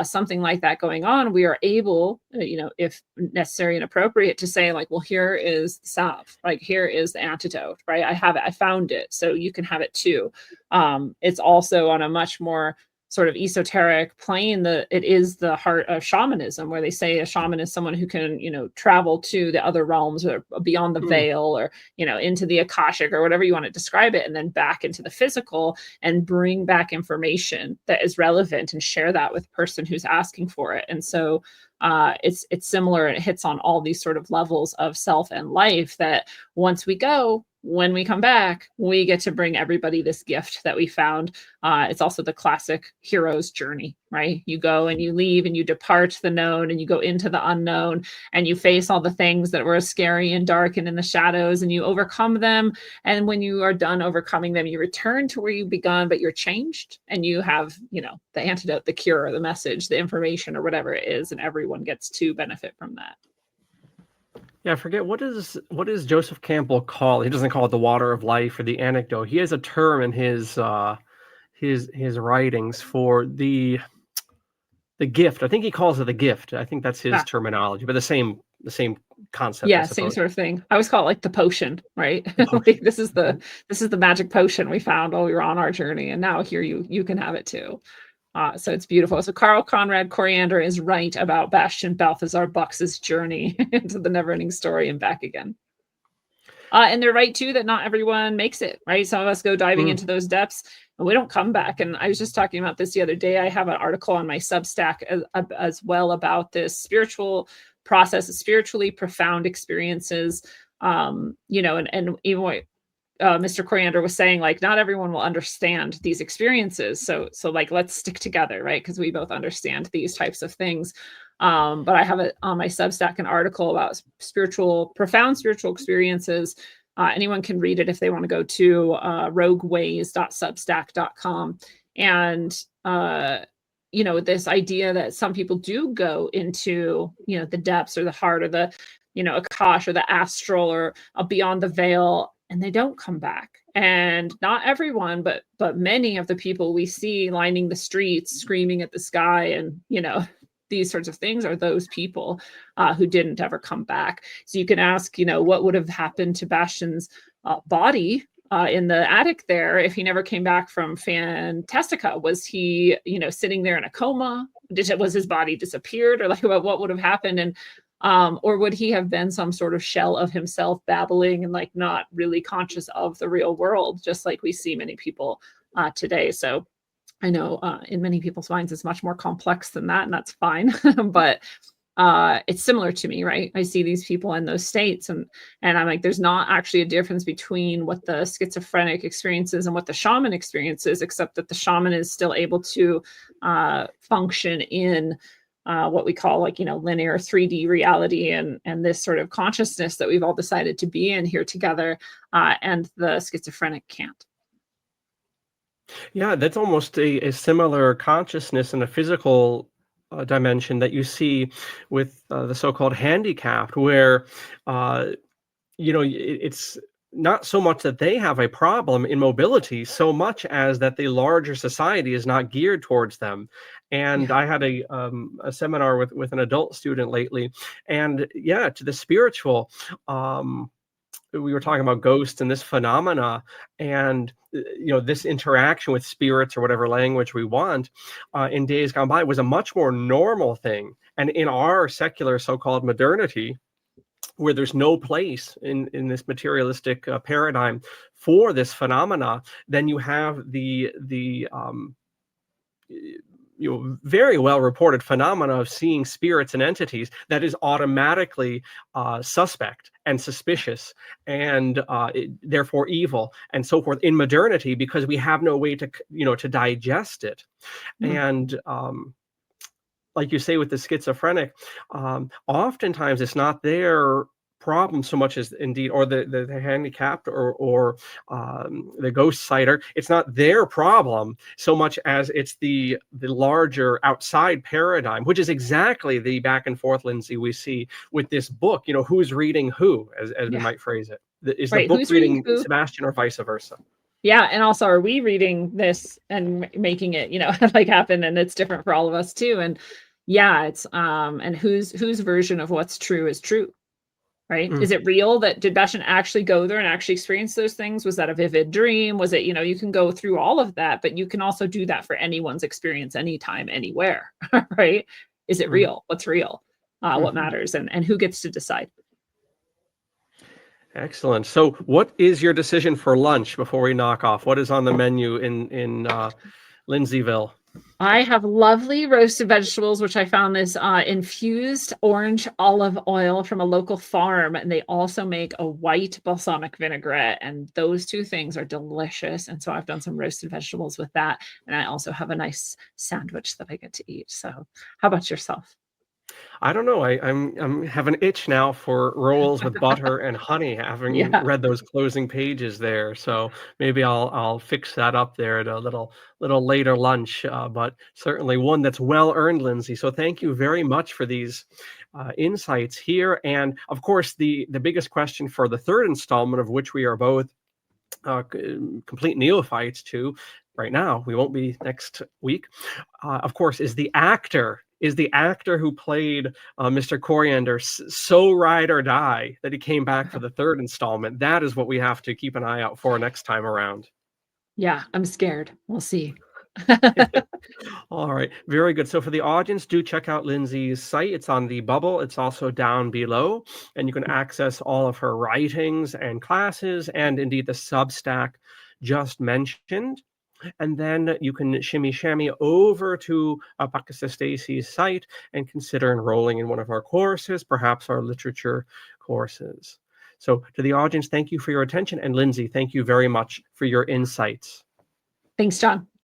something like that going on, we are able, if necessary and appropriate, to say like, well, here is the salve, like here is the antidote, right? I have it, I found it, so you can have it too. It's also on a much more sort of esoteric plane. It is the heart of shamanism, where they say a shaman is someone who can, travel to the other realms or beyond the veil or, into the Akashic or whatever you want to describe it, and then back into the physical and bring back information that is relevant and share that with the person who's asking for it. And so it's similar, and it hits on all these sort of levels of self and life that when we come back, we get to bring everybody this gift that we found. It's also the classic hero's journey, right? You go and you leave and you depart the known and you go into the unknown and you face all the things that were scary and dark and in the shadows and you overcome them. And when you are done overcoming them, you return to where you begun, but you're changed and you have, the antidote, the cure, the message, the information or whatever it is. And everyone gets to benefit from that. Yeah, I forget what is Joseph Campbell call? He doesn't call it the water of life or the anecdote. He has a term in his writings for the gift. I think he calls it the gift. I think that's his terminology, but the same concept. Yeah, same sort of thing. I always call it like the potion, right? Like this is the magic potion we found while we were on our journey, and now here you can have it too. So it's beautiful. So Carl Conrad Coriander is right about Bastian Balthazar Bucks's journey into the Neverending Story and back again. And they're right too that not everyone makes it, right? Some of us go diving Mm, into those depths and we don't come back. And I was just talking about this the other day. I have an article on my Substack as well about this spiritual process, spiritually profound experiences. And even what Mr. Coriander was saying, like, not everyone will understand these experiences. So like, let's stick together, right? Because we both understand these types of things. But I have it on my Substack, an article about profound spiritual experiences. Anyone can read it if they want to go to rogueways.substack.com. And, this idea that some people do go into, the depths or the heart or the, Akash or the astral or beyond the veil, and they don't come back. And not everyone, but many of the people we see lining the streets, screaming at the sky, and these sorts of things are those people who didn't ever come back. So you can ask, what would have happened to Bastian's body in the attic there if he never came back from Fantastica? Was he, sitting there in a coma? Was his body disappeared, or like what would have happened? And or would he have been some sort of shell of himself, babbling and like not really conscious of the real world, just like we see many people today? So I know in many people's minds it's much more complex than that, and that's fine. But it's similar to me, right? I see these people in those states, and I'm like, there's not actually a difference between what the schizophrenic experiences and what the shaman experiences, except that the shaman is still able to function in what we call like, linear 3D reality and this sort of consciousness that we've all decided to be in here together, and the schizophrenic can't. yeah, that's almost a similar consciousness in a physical dimension that you see with the so-called handicapped, where uh, it's not so much that they have a problem in mobility, so much as that the larger society is not geared towards them. And Yeah. I had a seminar with an adult student lately, and yeah, to the spiritual. We were talking about ghosts and this phenomena, and this interaction with spirits or whatever language we want in days gone by was a much more normal thing. And in our secular so-called modernity, where there's no place in this materialistic paradigm for this phenomena, then you have very well reported phenomena of seeing spirits and entities that is automatically suspect and suspicious, and therefore evil and so forth in modernity, because we have no way to digest it. Mm. And like you say with the schizophrenic, oftentimes it's not their problem so much as indeed, or the handicapped, or the ghost sighter. It's not their problem so much as it's the larger outside paradigm, which is exactly the back and forth, Lindsey, we see with this book. Who's reading who, as we Yeah. might phrase it. Is the Right. book Who's reading reading who? Sebastian or vice versa? Yeah, and also, are we reading this and making it, like happen? And it's different for all of us too. And yeah, it's and whose version of what's true is true, right? Mm. Is it real? That did Bashan actually go there and actually experience those things? Was that a vivid dream? Was it, you can go through all of that, but you can also do that for anyone's experience, anytime, anywhere, right? Is it Mm. real? What's real? What Mhm. matters, and who gets to decide? Excellent. So, what is your decision for lunch before we knock off? What is on the menu in Lindsayville? I have lovely roasted vegetables, which I found this infused orange olive oil from a local farm. And they also make a white balsamic vinaigrette. And those two things are delicious. And so I've done some roasted vegetables with that. And I also have a nice sandwich that I get to eat. So, how about yourself? I don't know. I'm have an itch now for rolls with butter and honey, having Yeah. read those closing pages there. So maybe I'll fix that up there at a little later lunch. But certainly one that's well earned, Lindsay. So thank you very much for these insights here. And of course, the biggest question for the third installment, of which we are both complete neophytes to right now, we won't be next week, of course, is the actor who played Mr. Coriander so ride or die that he came back for the third installment? That is what we have to keep an eye out for next time around. Yeah, I'm scared. We'll see. All right, very good. So for the audience, do check out Lindsay's site. It's on the bubble. It's also down below, and you can access all of her writings and classes, and indeed the Substack just mentioned. And then you can shimmy shammy over to Apocatastasis' site and consider enrolling in one of our courses, perhaps our literature courses. So to the audience, thank you for your attention. And Lindsay, thank you very much for your insights. Thanks, John.